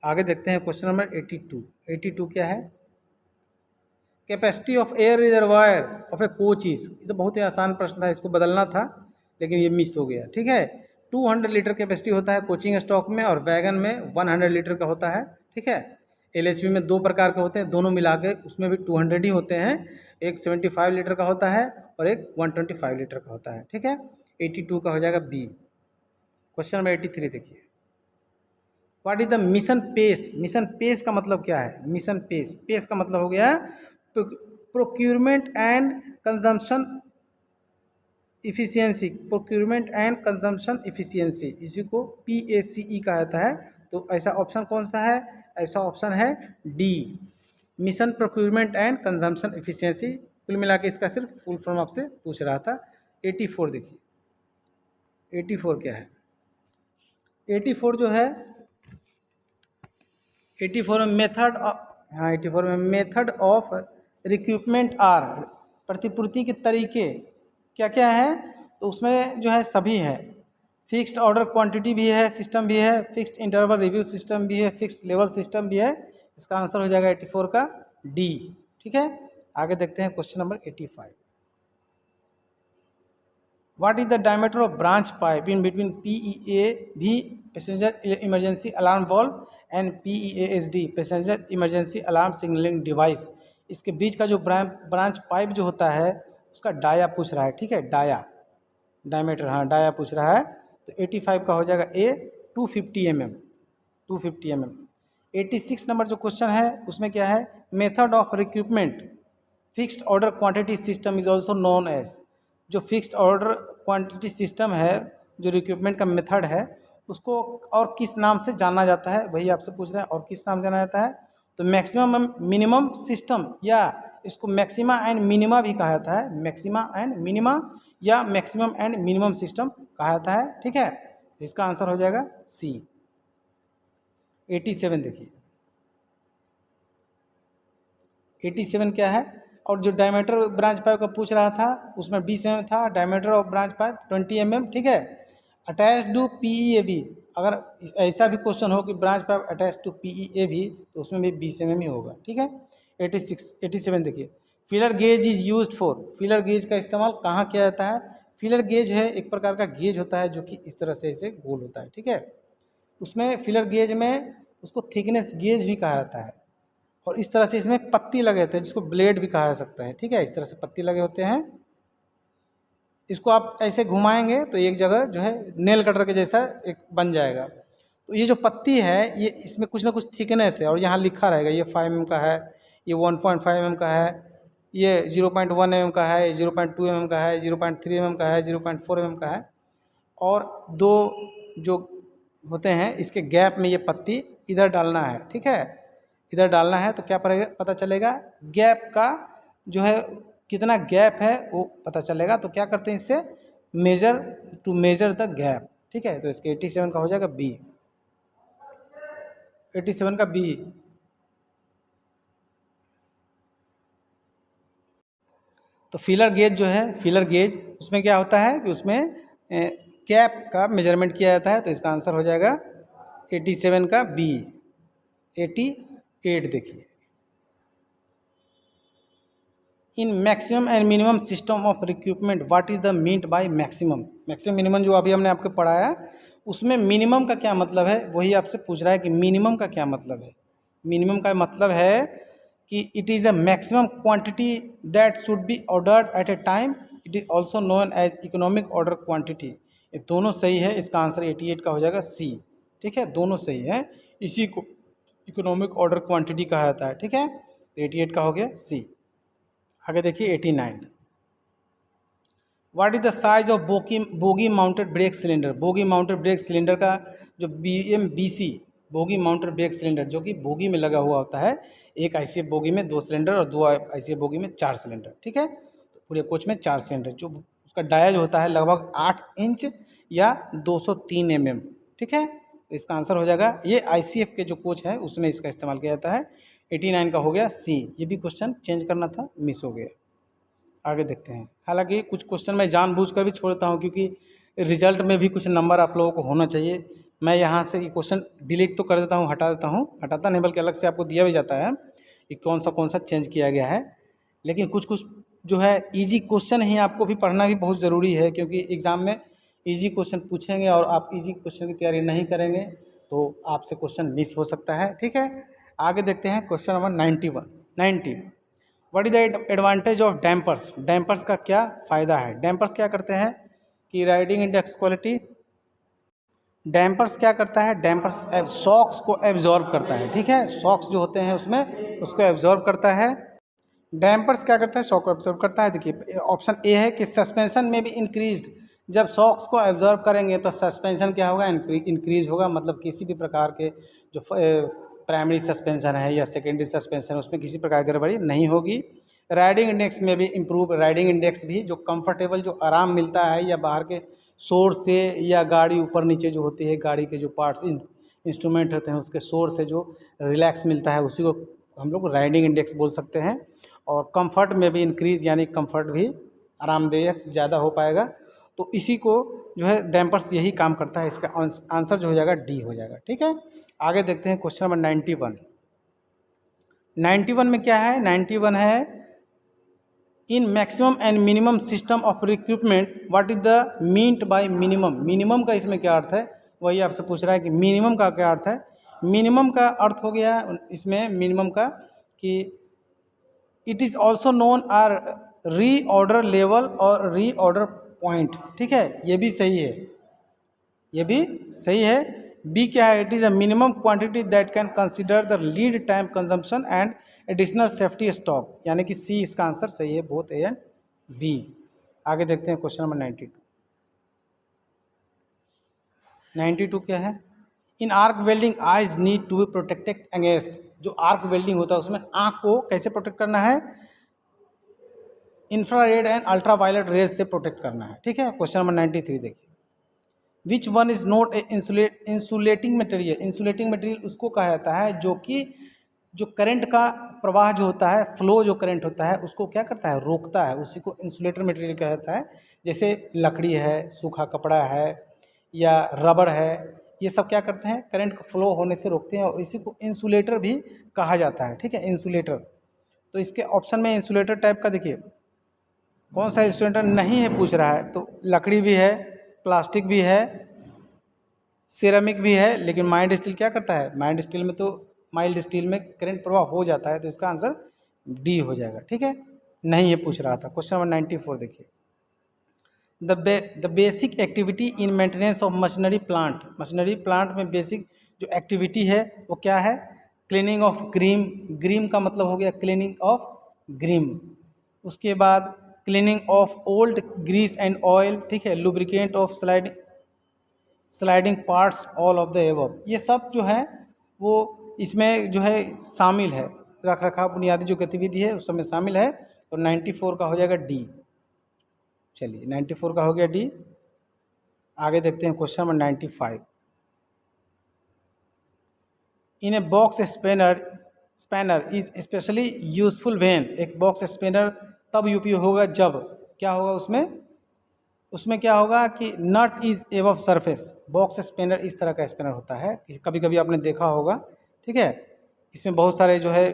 आगे देखते हैं क्वेश्चन नंबर 82। 82 क्या है? Capacity of air reservoir of ए कोचीज। ये तो बहुत ही आसान प्रश्न था, इसको बदलना था लेकिन ये मिस हो गया। ठीक है, 200 लीटर कैपेसिटी होता है कोचिंग स्टॉक में और वैगन में 100 लीटर का होता है। ठीक है, एलएचबी में दो प्रकार के होते हैं, दोनों मिला के उसमें भी 200 ही होते हैं। एक 75 लीटर का होता है और एक 125 लीटर का होता है। ठीक है, 82 का हो जाएगा बी। क्वेश्चन नंबर 83 देखिए, what is the mission pace? Mission pace का मतलब क्या है? मिशन पेस, पेस का मतलब हो गया procurement and consumption efficiency, procurement and consumption efficiency, इसी को PACE कहा जाता है। तो ऐसा ऑप्शन कौन सा है? ऐसा ऑप्शन है D, mission procurement and consumption efficiency. कुल मिला के इसका सिर्फ फुल फॉर्म आपसे पूछ रहा था। 84 देखिए, 84 क्या है? 84 जो है 84 में मेथड, हाँ 84 में मेथड ऑफ रिक्रूटमेंट आर, प्रतिपूर्ति के तरीके क्या क्या है? तो उसमें जो है सभी है, फिक्स्ड ऑर्डर क्वांटिटी भी है, सिस्टम भी है, फिक्स्ड इंटरवल रिव्यू सिस्टम भी है, फिक्स्ड लेवल सिस्टम भी है। इसका आंसर हो जाएगा 84 का डी। ठीक है, आगे देखते हैं question number 85। What is the diameter of branch pipe in between PEAV passenger emergency alarm valve and PEASD passenger emergency alarm signaling device? इसके बीच का जो ब्रांच पाइप जो होता है उसका डाया पूछ रहा है। ठीक है, डाया, डायमीटर, हाँ डाया पूछ रहा है। तो 85 का हो जाएगा ए, 250 mm, 250 mm। 86 नंबर जो क्वेश्चन है उसमें क्या है? Method of recruitment fixed order quantity system is also known as. जो फिक्स्ड ऑर्डर क्वांटिटी सिस्टम है, जो रिक्रूटमेंट का मेथड है, उसको और किस नाम से जाना जाता है, वही आपसे पूछ रहे हैं, और किस नाम से जाना जाता है? तो मैक्सिमम मिनिमम सिस्टम, या इसको मैक्सिमा एंड मिनिमा भी कहा जाता है, मैक्सिमा एंड मिनिमा या मैक्सिमम एंड मिनिमम सिस्टम कहा जाता है। ठीक है, इसका आंसर हो जाएगा सी। 87 देखिए, 87 क्या है? और जो डायमीटर ब्रांच पाइप का पूछ रहा था उसमें 20 mm था, diameter of branch pipe 20 mm। ठीक है, अटैच टू PEAV, अगर ऐसा भी क्वेश्चन हो कि branch pipe attach to PEAV तो उसमें भी 20 mm ही होगा। ठीक है, 87 देखिए, feeler gauge is used for, feeler gauge का इस्तेमाल कहाँ किया जाता है? फीलर गेज है एक प्रकार का गेज होता है जो कि इस तरह से इसे गोल होता है। ठीक है, उसमें फीलर गेज में उसको थिकनेस गेज भी कहा जाता है, और इस तरह से इसमें पत्ती लगे होते हैं जिसको ब्लेड भी कहा जा सकता है। ठीक है, इस तरह से पत्ती लगे होते हैं, इसको आप ऐसे घुमाएंगे तो एक जगह जो है नेल कटर के जैसा एक बन जाएगा। तो ये जो पत्ती है ये, इसमें कुछ ना कुछ थिकनेस है और यहाँ लिखा रहेगा ये 5 mm का है, ये 1.5 mm का है, ये 0.1 mm का है, 0.2 mm का है, 0.3 mm का है, 0.4 mm का है, और दो जो होते हैं इसके गैप में ये पत्ती इधर डालना है। ठीक है, इधर डालना है तो क्या पता चलेगा? गैप का जो है कितना गैप है वो पता चलेगा। तो क्या करते हैं इससे? Measure, to measure the gap. ठीक है, तो इसके 87 का हो जाएगा बी, 87 का बी। तो फीलर गेज जो है, फीलर गेज उसमें क्या होता है कि उसमें गैप का मेजरमेंट किया जाता है। तो इसका आंसर हो जाएगा 87 का बी। 88 देखिए, in maximum and minimum system of recruitment what is the meant by maximum? Maximum minimum जो अभी हमने आपको पढ़ाया उसमें मिनिमम का क्या मतलब है, वही आपसे पूछ रहा है कि मिनिमम का क्या मतलब है। मिनिमम का मतलब है कि it is a maximum quantity that should be ordered at a time, it is also known as economic order quantity. ये दोनों सही है, इसका आंसर 88 का हो जाएगा सी। ठीक है, दोनों सही है, इसी को इकोनॉमिक ऑर्डर क्वांटिटी कहा जाता है। ठीक है, तो 88 का हो गया सी। आगे देखिए 89, what is the size of bogie mounted brake cylinder? Bogie mounted brake cylinder का जो BMBC bogie mounted brake cylinder जो कि बोगी में लगा हुआ होता है, एक ICF बोगी में 2 सिलेंडर और 2 ICF बोगी में 4 सिलेंडर। ठीक है, तो पूरे कोच में 4 सिलेंडर, जो उसका डाया जो होता है लगभग 8 इंच या 203 mm। ठीक है, तो इसका आंसर हो जाएगा, ये ICF के जो कोच है उसमें इसका इस्तेमाल किया जाता है। 89 का हो गया सी। ये भी क्वेश्चन चेंज करना था, मिस हो गया। आगे देखते हैं। हालांकि कुछ क्वेश्चन मैं जानबूझकर भी छोड़ता हूँ क्योंकि रिजल्ट में भी कुछ नंबर आप लोगों को होना चाहिए। मैं यहाँ से ये क्वेश्चन डिलीट तो कर देता हूँ, हटा देता हूँ, हटाता नहीं बल्कि अलग से आपको दिया भी जाता है कि कौन सा चेंज किया गया है। लेकिन कुछ कुछ जो है इजी क्वेश्चन ही आपको भी पढ़ना भी बहुत ज़रूरी है, क्योंकि एग्ज़ाम में इजी क्वेश्चन पूछेंगे और आप इजी क्वेश्चन की तैयारी नहीं करेंगे तो आपसे क्वेश्चन मिस हो सकता है। ठीक है, आगे देखते हैं question number 90। What is the advantage of dampers? Dampers का क्या फ़ायदा है? डैम्पर्स क्या करते हैं कि राइडिंग इंडेक्स क्वालिटी, डैम्पर्स क्या करता है, डैम्पर्स शॉक्स को एब्जॉर्ब करता है। ठीक है, शॉक्स जो होते हैं उसमें उसको एब्जॉर्ब करता है। डैम्पर्स क्या करता है, शॉक को एब्जॉर्ब करता है। देखिए ऑप्शन ए है कि सस्पेंशन में भी इंक्रीज्ड, जब शॉक्स को एब्जॉर्ब करेंगे तो सस्पेंशन क्या होगा, इंक्रीज होगा। मतलब किसी भी प्रकार के जो प्राइमरी सस्पेंशन है या सेकेंडरी सस्पेंशन उसमें किसी प्रकार की गड़बड़ी नहीं होगी। राइडिंग इंडेक्स में भी इम्प्रूव, राइडिंग इंडेक्स भी जो कंफर्टेबल जो आराम मिलता है या बाहर के शोर से या गाड़ी ऊपर नीचे जो होती है, गाड़ी के जो पार्ट्स इंस्ट्रूमेंट होते हैं उसके शोर से जो रिलैक्स मिलता है उसी को हम लोग राइडिंग इंडेक्स बोल सकते हैं। और कंफर्ट में भी इंक्रीज, यानी कंफर्ट भी आरामदायक ज़्यादा हो पाएगा। तो इसी को जो है डैम्पर्स यही काम करता है। इसका आंसर जो हो जाएगा डी हो जाएगा। ठीक है, आगे देखते हैं क्वेश्चन नंबर 91। 91 में क्या है, 91 है in maximum and minimum system of recruitment what is the meant by minimum. Minimum का इसमें क्या अर्थ है, वही आपसे पूछ रहा है कि मिनिमम का क्या अर्थ है। मिनिमम का अर्थ हो गया इसमें मिनिमम का कि it is also known are reorder level और रीऑर्डर पॉइंट। ठीक है, ये भी सही है, ये भी सही है। बी क्या है, it is a minimum quantity that can consider the lead time consumption and additional safety stock, यानी कि सी इसका आंसर सही है, बोथ ए एंड बी। आगे देखते हैं क्वेश्चन नंबर 92। 92 क्या है, in arc welding eyes need to be protected against. जो आर्क वेल्डिंग होता है उसमें आँख को कैसे प्रोटेक्ट करना है, इंफ्रारेड एंड अल्ट्रावायलेट रेज से प्रोटेक्ट करना है। ठीक है, क्वेश्चन नंबर 93 देखिए, which one is not a insulating material. Insulating material उसको कहा जाता है जो कि जो करंट का प्रवाह जो होता है, फ्लो जो करंट होता है उसको क्या करता है, रोकता है, उसी को इंसुलेटर मटेरियल कहा जाता है। जैसे लकड़ी है, सूखा कपड़ा है या रबड़ है, ये सब क्या करते हैं, करंट को फ्लो होने से रोकते हैं और इसी को इंसुलेटर भी कहा जाता है। ठीक है, इंसुलेटर। तो इसके ऑप्शन में इंसुलेटर टाइप का देखिए कौन सा इंसुलेटर नहीं है पूछ रहा है, तो लकड़ी भी है, प्लास्टिक भी है, सिरेमिक भी है। लेकिन माइल्ड स्टील क्या करता है, माइल्ड स्टील में तो माइल्ड स्टील में करंट प्रवाह हो जाता है, तो इसका आंसर डी हो जाएगा। ठीक है, नहीं ये पूछ रहा था। क्वेश्चन नंबर 94 देखिए, the basic activity in maintenance of machinery plant. Machinery plant में बेसिक जो एक्टिविटी है वो क्या है, क्लीनिंग ऑफ ग्रीम। ग्रीम का मतलब हो गया क्लीनिंग ऑफ ग्रीम। उसके बाद cleaning of old grease and oil. ठीक है, lubricant of sliding parts, all of the above. ये सब जो है वो इसमें जो है शामिल है, रख रखाव बुनियादी जो गतिविधि है उस सब में शामिल है। और 94 का हो जाएगा डी। चलिए 94 का हो गया डी। आगे देखते हैं question number 95। In a box spanner is specially useful when. एक बॉक्स स्पैनर तब उपयोग होगा जब क्या होगा, उसमें क्या होगा कि nut is above surface. Box spanner इस तरह का स्पैनर होता है, कभी कभी आपने देखा होगा। ठीक है, इसमें बहुत सारे जो है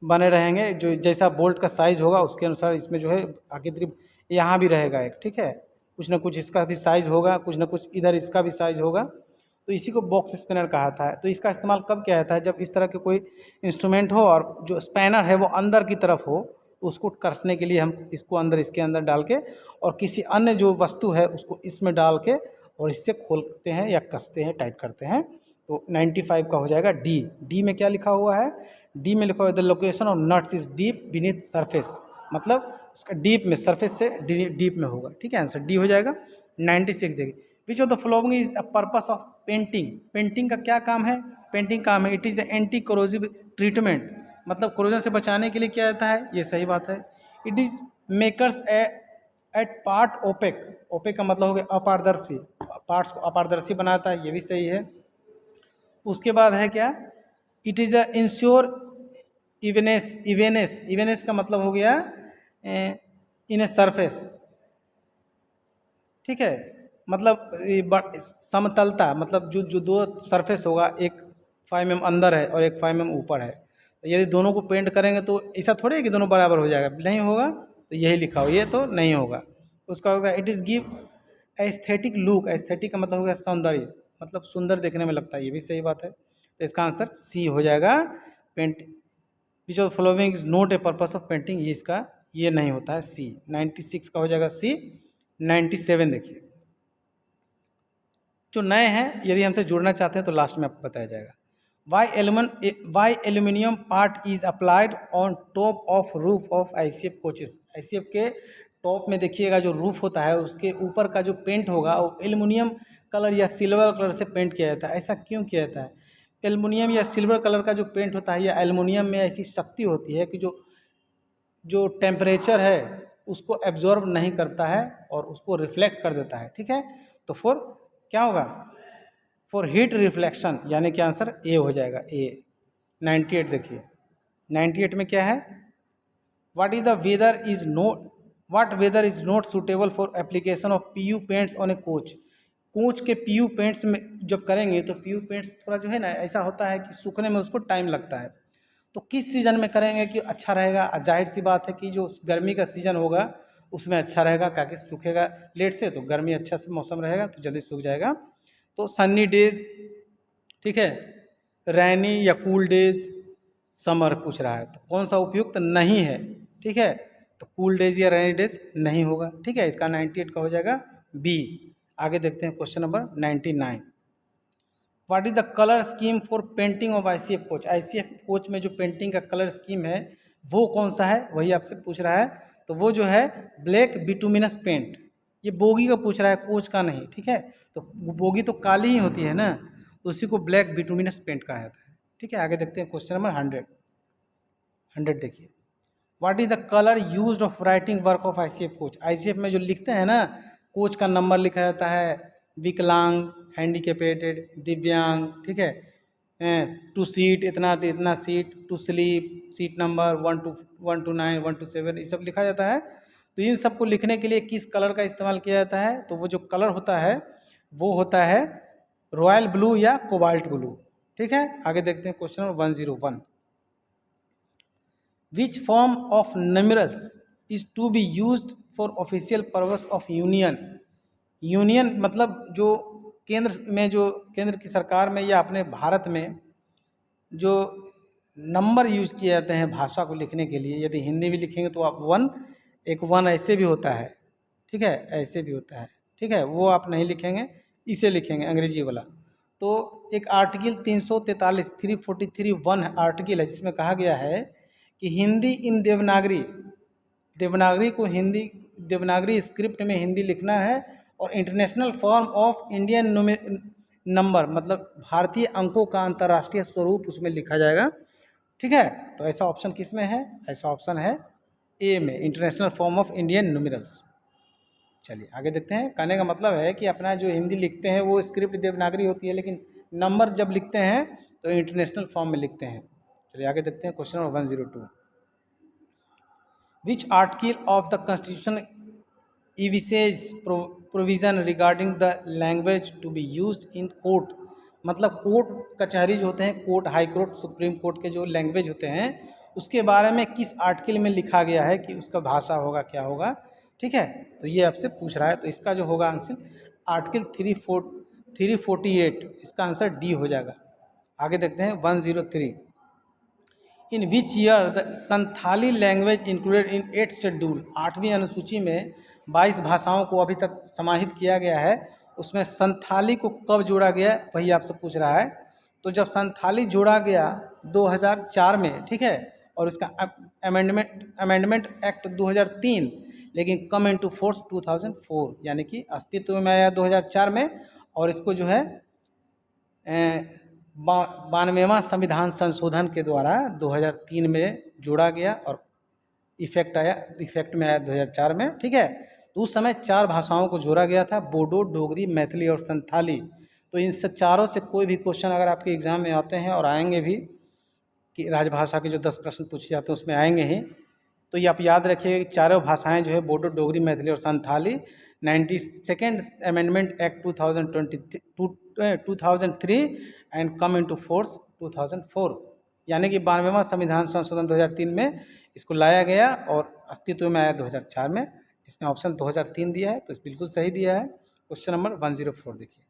बने रहेंगे, जो जैसा बोल्ट का साइज़ होगा उसके अनुसार इसमें जो है आगे तरफ यहाँ भी रहेगा एक। ठीक है, कुछ ना कुछ इसका भी साइज़ होगा, कुछ ना कुछ इधर इसका भी साइज़ होगा, तो इसी को बॉक्स स्पैनर कहा जाता है। तो इसका इस्तेमाल कब किया जाता है, जब इस तरह के कोई इंस्ट्रूमेंट हो और जो स्पैनर है वो अंदर की तरफ हो, तो उसको कसने के लिए हम इसको अंदर इसके अंदर डाल के और किसी अन्य जो वस्तु है उसको इसमें डाल के और इससे खोलते हैं या कसते हैं, टाइट करते हैं। तो 95 का हो जाएगा डी। डी में क्या लिखा हुआ है, डी में लिखा हुआ है the location of nuts is deep beneath surface, मतलब उसका डीप में, सरफेस से डीप में होगा। ठीक है, आंसर डी हो जाएगा। 96 देखिए, which of the following is a purpose of painting. Painting का क्या काम है, पेंटिंग काम है it is anti corrosive treatment, मतलब कोरोजन से बचाने के लिए किया जाता है, ये सही बात है। It is makers a at part opaque, opaque का मतलब हो गया अपारदर्शी, पार्ट्स को अपारदर्शी बनाता है, ये भी सही है। उसके बाद है क्या, इट इज़ अ इंश्योर इवेनेस, इवेनेस, इवेनेस का मतलब हो गया इन ए सरफेस, ठीक है, मतलब समतलता, मतलब जो दो सरफेस होगा, एक 5 mm अंदर है और एक 5 mm ऊपर है, तो यदि दोनों को पेंट करेंगे तो ऐसा थोड़ी है कि दोनों बराबर हो जाएगा, नहीं होगा, तो यही लिखा हो, ये तो नहीं होगा। उसका होगा it is give aesthetic look, aesthetic का मतलब हो गया सौंदर्य, मतलब सुंदर देखने में लगता है, ये भी सही बात है। तो इसका आंसर सी हो जाएगा, paint which of following is not a purpose of painting, ये इसका ये नहीं होता है, सी 96 का हो जाएगा सी। 97 देखिए, जो नए हैं यदि हमसे जुड़ना चाहते हैं तो लास्ट में आपको बताया जाएगा। Why aluminium part is applied on top of roof of ICF coaches, ICF के टॉप में देखिएगा जो रूफ होता है उसके ऊपर का जो पेंट होगा वो एल्यूमिनियम कलर या सिल्वर कलर से पेंट किया जाता है। ऐसा क्यों किया जाता है? एल्युमिनियम या सिल्वर कलर का जो पेंट होता है या एल्युमिनियम में ऐसी शक्ति होती है कि जो टेम्परेचर है उसको एब्जॉर्ब नहीं करता है और उसको रिफ्लेक्ट कर देता है, ठीक है। तो फॉर क्या होगा, फॉर हीट रिफ्लेक्शन, यानी कि आंसर ए हो जाएगा, ए। 98 देखिए, 98 में क्या है, what is the weather is not, what weather is not suitable for application of PU paints on a coach. Coach के PU पेंट्स में जब करेंगे तो PU पेंट्स थोड़ा जो है ना ऐसा होता है कि सूखने में उसको टाइम लगता है, तो किस सीज़न में करेंगे कि अच्छा रहेगा? जाहिर सी बात है कि जो गर्मी का सीज़न होगा उसमें अच्छा रहेगा, ताकि सूखेगा लेट से, तो गर्मी अच्छा से मौसम रहेगा तो जल्दी सूख जाएगा। तो सन्नी डेज, ठीक है, रैनी या कूल डेज, समर पूछ रहा है, तो कौन सा उपयुक्त नहीं है, ठीक है, तो कूल डेज या रैनी डेज नहीं होगा, ठीक है। इसका 98 का हो जाएगा बी। आगे देखते हैं question number 99। What is the colour scheme for painting of ICF coach, ICF coach में जो पेंटिंग का कलर स्कीम है वो कौन सा है, वही आपसे पूछ रहा है। तो वो जो है ब्लैक बिटुमिनस पेंट, ये बोगी का पूछ रहा है, कोच का नहीं, ठीक है। तो बोगी तो काली ही होती है ना, तो उसी को ब्लैक बिटुमिनस पेंट कहा जाता है, ठीक है। आगे देखते हैं क्वेश्चन नंबर 100 देखिए, what is the colour used of writing work of ICF coach, ICF में जो लिखते हैं ना, कोच का नंबर लिखा जाता है, विकलांग, हैंडीकेपेटेड, दिव्यांग, ठीक है, टू सीट, इतना इतना seat, to sleep, seat number 1 to 9, 1 to 7, ये सब लिखा जाता है। तो इन सबको लिखने के लिए किस कलर का इस्तेमाल किया जाता है, तो वो जो कलर होता है वो होता है रॉयल ब्लू या कोबाल्ट ब्लू, ठीक है। आगे देखते हैं question number 101। Which form of numerals is to be used for official purpose of union, union मतलब जो केंद्र में, जो केंद्र की सरकार में या अपने भारत में जो नंबर यूज किए जाते हैं भाषा को लिखने के लिए, यदि हिंदी भी लिखेंगे तो आप 1, एक 1 ऐसे भी होता है, ठीक है, ऐसे भी होता है, ठीक है, वो आप नहीं लिखेंगे, इसे लिखेंगे अंग्रेजी वाला। तो एक आर्टिकल 343 343(1) आर्टिकल है जिसमें कहा गया है कि हिंदी इन देवनागरी, देवनागरी को हिंदी, देवनागरी स्क्रिप्ट में हिंदी लिखना है, और international form of Indian number मतलब भारतीय अंकों का अंतर्राष्ट्रीय स्वरूप उसमें लिखा जाएगा, ठीक है। तो ऐसा ऑप्शन किस में है, ऐसा ऑप्शन है ए में, international form of Indian numerals. चलिए आगे देखते हैं, कहने का मतलब है कि अपना जो हिंदी लिखते हैं वो स्क्रिप्ट देवनागरी होती है, लेकिन नंबर जब लिखते हैं तो इंटरनेशनल फॉर्म में लिखते हैं। चलिए आगे देखते हैं question number 102। Which article of the constitution envisages provision regarding the language to be used in court, मतलब कोर्ट कचहरी जो होते हैं, court, high court, supreme court के जो लैंग्वेज होते हैं उसके बारे में किस आर्टिकल में लिखा गया है कि उसका भाषा होगा, क्या होगा, ठीक है। तो ये आपसे पूछ रहा है, तो इसका जो होगा आंसर आर्टिकल 348, इसका आंसर डी हो जाएगा। आगे देखते हैं 103। In which year the Santali language included in 8th schedule, 8वीं अनुसूची में 22 भाषाओं को अभी तक समाहित किया गया है, उसमें संथाली को कब जोड़ा गया वही आपसे पूछ रहा है। तो जब संथाली जोड़ा गया 2004 में, ठीक है, और इसका अमेंडमेंट एक्ट 2003, लेकिन कम इनटू फोर्स 2004, यानी कि अस्तित्व में आया 2004 में, और इसको जो है 92वां संविधान संशोधन के द्वारा 2003 में जोड़ा गया और इफेक्ट में आया 2004 में, ठीक है। तो तो उस समय 4 भाषाओं को जोड़ा गया था, बोडो, डोगरी, मैथिली और संथाली। तो इन सब चारों से कोई भी क्वेश्चन अगर आपके एग्जाम में आते हैं और आएंगे भी, कि राजभाषा के जो 10 प्रश्न पूछे जाते हैं उसमें आएंगे ही, तो ये आप याद रखिएगा कि चारों भाषाएं जो है बोडो, डोगरी, मैथिली और Santhali 92nd amendment act 2003 and come into force 2004, यानी कि 92वां संविधान संशोधन 2003 में इसको लाया गया और अस्तित्व में आया 2004 में। इसमें ऑप्शन 2003 दिया है, तो इस बिल्कुल सही दिया है। क्वेश्चन नंबर 104 देखिए,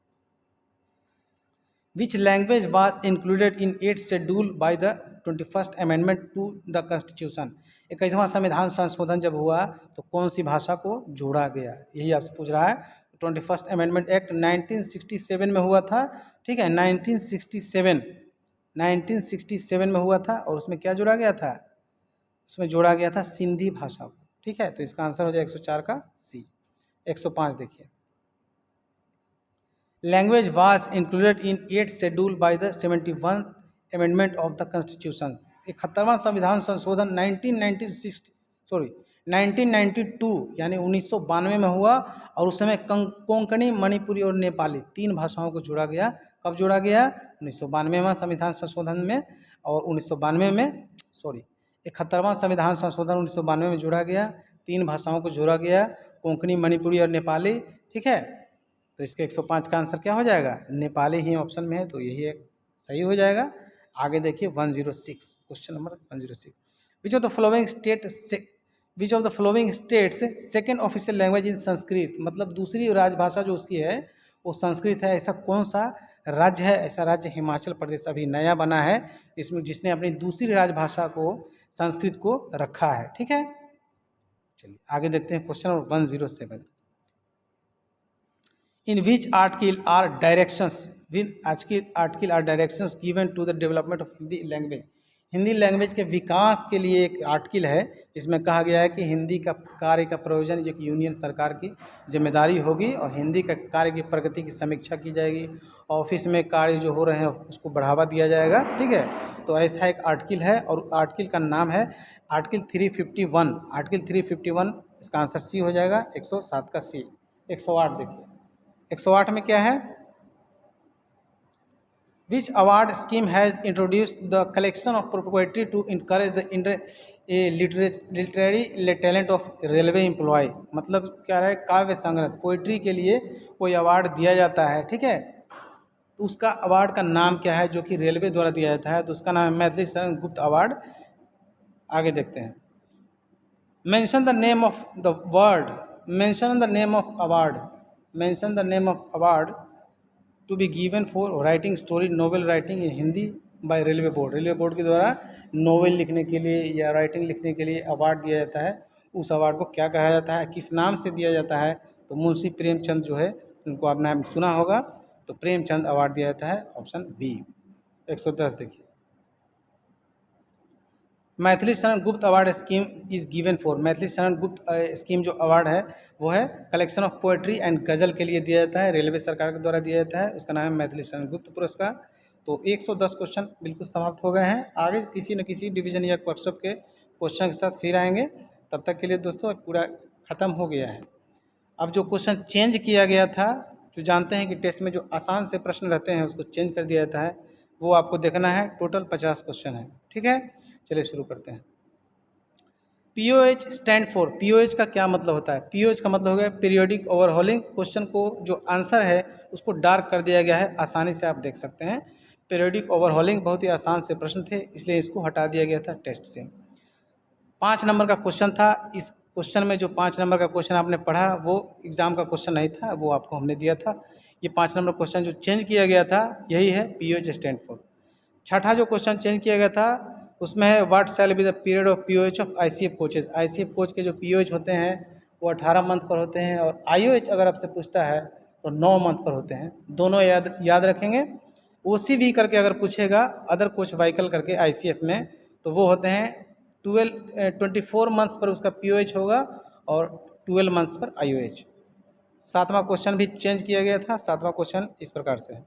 Which language was included in 8th schedule by the 21st amendment to the constitution? 21वां संविधान संशोधन जब हुआ तो कौन सी भाषा को जोड़ा गया, यही आपसे पूछ रहा है। 21st अमेंडमेंट एक्ट 1967 में हुआ था, ठीक है, 1967 में हुआ था, और उसमें क्या जोड़ा गया था, उसमें जोड़ा गया था सिंधी भाषा को, ठीक है। तो इसका आंसर हो जाए 104 का सी। 105 देखिए, language was included in 8th schedule by the 71 amendment of the constitution. 71वां संविधान संशोधन 1992 यानी 1992 में हुआ, और उस समय कोंकणी, मणिपुरी और नेपाली 3 भाषाओं को जोड़ा गया। कब जोड़ा गया? 1992वां संविधान संशोधन में, और 1992 में 71वां संविधान संशोधन 1992 में जोड़ा गया, 3 भाषाओं को जोड़ा गया, कोंकणी, मणिपुरी और नेपाली, ठीक है। तो इसके 105 का आंसर क्या हो जाएगा? नेपाली ही ऑप्शन में है, तो यही एक सही हो जाएगा। आगे देखिए 106, question number 106, which of the following states second official language in Sanskrit, मतलब दूसरी राजभाषा जो उसकी है वो संस्कृत है। ऐसा कौन सा राज्य है? ऐसा राज्य हिमाचल प्रदेश अभी नया बना है इसमें, जिसने अपनी दूसरी राजभाषा को संस्कृत को रखा है, ठीक है। चलिए आगे देखते हैं question number 107, in which article are directions given to the development of Hindi language? Hindi language के विकास के लिए एक आर्टिकल है जिसमें कहा गया है कि हिंदी का कार्य का प्रयोजन एक यूनियन सरकार की जिम्मेदारी होगी, और हिंदी का कार्य की प्रगति की समीक्षा की जाएगी, ऑफिस में कार्य जो हो रहे हैं उसको बढ़ावा दिया जाएगा, ठीक है। तो ऐसा एक आर्टिकल है, और आर्टिकल का नाम है आर्टिकल 351। आर्टिकल 351, इसका आंसर सी हो जाएगा, 107 का सी। 108 देखिए, 108 में क्या है? Which award scheme has introduced the collection of poetry to encourage the literary talent of railway employee? मतलब क्या है, काव्य संग्रह पोइट्री के लिए कोई अवार्ड दिया जाता है, ठीक है। तो उसका अवार्ड का नाम क्या है जो कि रेलवे द्वारा दिया जाता है? तो उसका नाम है मैथिली शरण गुप्त अवार्ड। आगे देखते हैं, mention the name of the word, mention the name of award, mention the name of award to be given for writing story novel writing in Hindi by railway board. Railway board के द्वारा novel लिखने के लिए या writing लिखने के लिए award दिया जाता है, उस अवार्ड को क्या कहा जाता है, किस नाम से दिया जाता है? तो मुंशी प्रेमचंद जो है, उनको आप नाम सुना होगा, तो प्रेमचंद अवार्ड दिया जाता है, ऑप्शन बी। 110 देखिए, Maithili Sharan Gupt award scheme is given for, Maithili Sharan Gupt scheme जो अवार्ड है वो है कलेक्शन ऑफ पोएट्री एंड गज़ल के लिए दिया जाता है, रेलवे सरकार के द्वारा दिया जाता है, उसका नाम है मैथिली शरण गुप्त पुरस्कार। तो 110 क्वेश्चन बिल्कुल समाप्त हो गए हैं। आगे किसी न किसी डिवीज़न या वर्कशॉप के क्वेश्चन के साथ फिर आएंगे, तब तक के लिए दोस्तों पूरा ख़त्म हो गया है। अब जो क्वेश्चन चेंज किया गया था, जो जानते हैं कि टेस्ट में जो आसान से प्रश्न रहते हैं उसको चेंज कर दिया जाता है, वो आपको देखना है। टोटल 50 क्वेश्चन है, ठीक है। चलिए शुरू करते हैं। POH स्टैंड फॉर, POH का क्या मतलब होता है? POH का मतलब हो गया पीरियोडिक ओवरहॉलिंग। क्वेश्चन को जो आंसर है उसको डार्क कर दिया गया है, आसानी से आप देख सकते हैं। पीरियोडिक ओवरहॉलिंग बहुत ही आसान से प्रश्न थे, इसलिए इसको हटा दिया गया था टेस्ट से। 5 नंबर का क्वेश्चन था। इस क्वेश्चन में जो 5 नंबर का क्वेश्चन आपने पढ़ा वो एग्ज़ाम का क्वेश्चन नहीं था, वो आपको हमने दिया था। ये 5 नंबर क्वेश्चन जो चेंज किया गया था यही है POH स्टैंड फॉर। छठा जो क्वेश्चन चेंज किया गया था उसमें है what shall be the period of POH of ICF coaches. ICF coach के जो POH होते हैं वो 18 मंथ पर होते हैं, और IOH अगर आपसे पूछता है तो 9 मंथ पर होते हैं। दोनों याद रखेंगे। OCV करके अगर पूछेगा अदर कोच व्हीकल करके ICF में, तो वो होते हैं 24 मंथ्स पर उसका POH होगा और 12 मंथ्स पर IOH। 7वां क्वेश्चन भी चेंज किया गया था। 7वां क्वेश्चन इस प्रकार से है,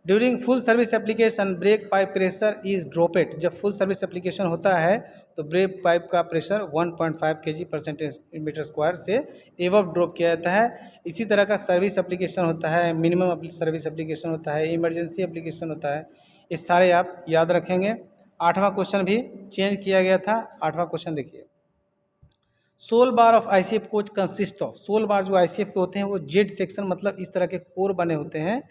during full service application brake pipe pressure is dropped. जब फुल सर्विस एप्लीकेशन होता है तो ब्रेक पाइप का प्रेशर 1.5 kg पर सेंटीमीटर स्क्वायर से एवब ड्रॉप किया जाता है। इसी तरह का सर्विस एप्लीकेशन होता है, मिनिमम सर्विस एप्लीकेशन होता है, इमरजेंसी एप्लीकेशन होता है। ये सारे आप याद रखेंगे। 8वां क्वेश्चन भी चेंज किया गया था। 8वां क्वेश्चन देखिए, sole bar of ICF coach consist of. Sole bar जो आईसीएफ के होते हैं वो जेड सेक्शन मतलब इस तरह के कोर बने होते हैं।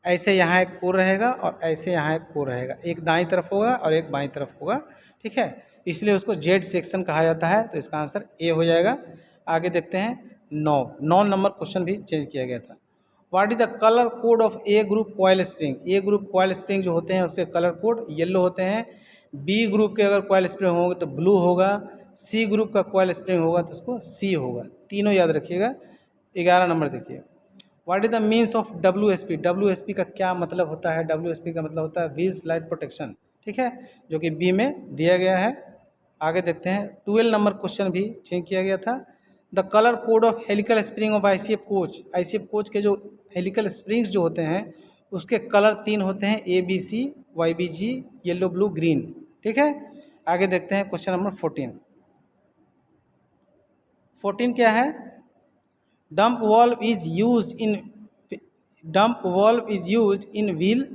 ऐसे यहाँ एक कोर रहेगा और ऐसे यहाँ एक कोर रहेगा, एक दाईं तरफ होगा और एक बाईं तरफ होगा, ठीक है, इसलिए उसको जेड सेक्शन कहा जाता है। तो इसका आंसर ए हो जाएगा। आगे देखते हैं 9 नंबर क्वेश्चन भी चेंज किया गया था। What is the colour code of A group coil spring. A group coil spring जो होते हैं उसके कलर कोड येलो होते हैं। बी ग्रुप के अगर कॉयल स्प्रिंग होंगे तो ब्लू होगा। सी ग्रुप का कॉयल स्प्रिंग होगा तो उसको सी होगा। तीनों याद रखिएगा। 11 नंबर देखिए, what is the means of WSP। WSP का क्या मतलब होता है। WSP का मतलब होता है व्हील स्लाइड प्रोटेक्शन, ठीक है, जो कि बी में दिया गया है। आगे देखते हैं 12 नंबर क्वेश्चन भी चेंज किया गया था। The colour code of helical spring of ICF coach. ICF coach के जो हेलिकल स्प्रिंग्स जो होते हैं उसके कलर 3 होते हैं, ABC, YBG, yellow, blue, green, ठीक है। आगे देखते हैं क्वेश्चन नंबर 14। 14 क्या है, dump valve is used in wheel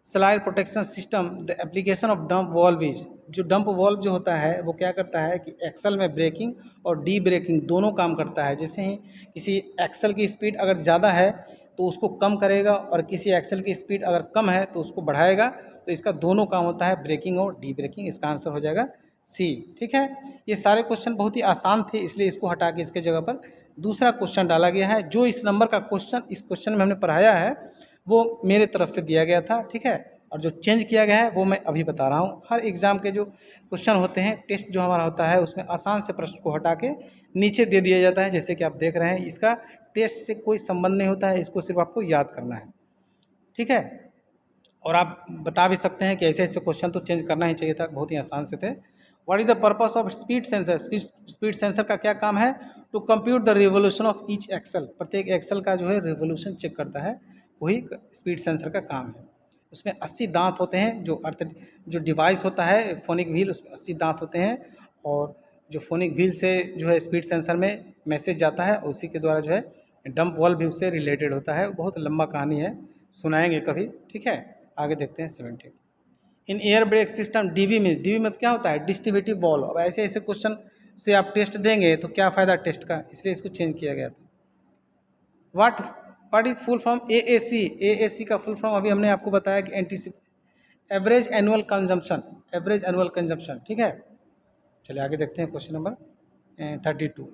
slide protection system. The application of dump valve is. जो डंप वॉल्व जो होता है वो क्या करता है कि एक्सल में ब्रेकिंग और डी ब्रेकिंग दोनों काम करता है। जैसे ही किसी एक्सल की स्पीड अगर ज़्यादा है तो उसको कम करेगा और किसी एक्सल की स्पीड अगर कम है तो उसको बढ़ाएगा। तो इसका दोनों काम होता है, ब्रेकिंग और डी ब्रेकिंग। इसका आंसर हो जाएगा सी, ठीक है। ये सारे क्वेश्चन बहुत ही आसान थे इसलिए इसको हटा के इसके जगह पर दूसरा क्वेश्चन डाला गया है। जो इस नंबर का क्वेश्चन इस क्वेश्चन में हमने पढ़ाया है वो मेरे तरफ से दिया गया था, ठीक है, और जो चेंज किया गया है वो मैं अभी बता रहा हूँ। हर एग्ज़ाम के जो क्वेश्चन होते हैं, टेस्ट जो हमारा होता है उसमें आसान से प्रश्न को हटा के नीचे दे दिया जाता है, जैसे कि आप देख रहे हैं। इसका टेस्ट से कोई संबंध नहीं होता है, इसको सिर्फ आपको याद करना है, ठीक है। और आप बता भी सकते हैं कि ऐसे ऐसे क्वेश्चन तो चेंज करना ही चाहिए था, बहुत ही आसान से थे। What is the purpose of speed sensor. Speed sensor का क्या काम है, to compute the revolution of each axle. प्रत्येक एक्सल का जो है रिवोल्यूशन चेक करता है, वही स्पीड सेंसर का काम है। उसमें 80 दांत होते हैं। जो डिवाइस होता है फोनिक व्हील, उसमें 80 दांत होते हैं और जो फोनिक व्हील से जो है स्पीड सेंसर में मैसेज जाता है, उसी के द्वारा जो है डंप वॉल्व भी उससे रिलेटेड होता है। बहुत लंबा कहानी है, सुनाएंगे कभी, ठीक है। आगे देखते हैं 17। In air brake system dB में क्या होता है, डिस्ट्रीब्यूटिव बॉल। अब ऐसे ऐसे क्वेश्चन से आप टेस्ट देंगे तो क्या फ़ायदा टेस्ट का, इसलिए इसको चेंज किया गया था। What is full form AAC। AAC का फुल फॉर्म अभी हमने आपको बताया कि एवरेज एनुअल कंजम्पशन, ठीक है। चलिए आगे देखते हैं question number 32।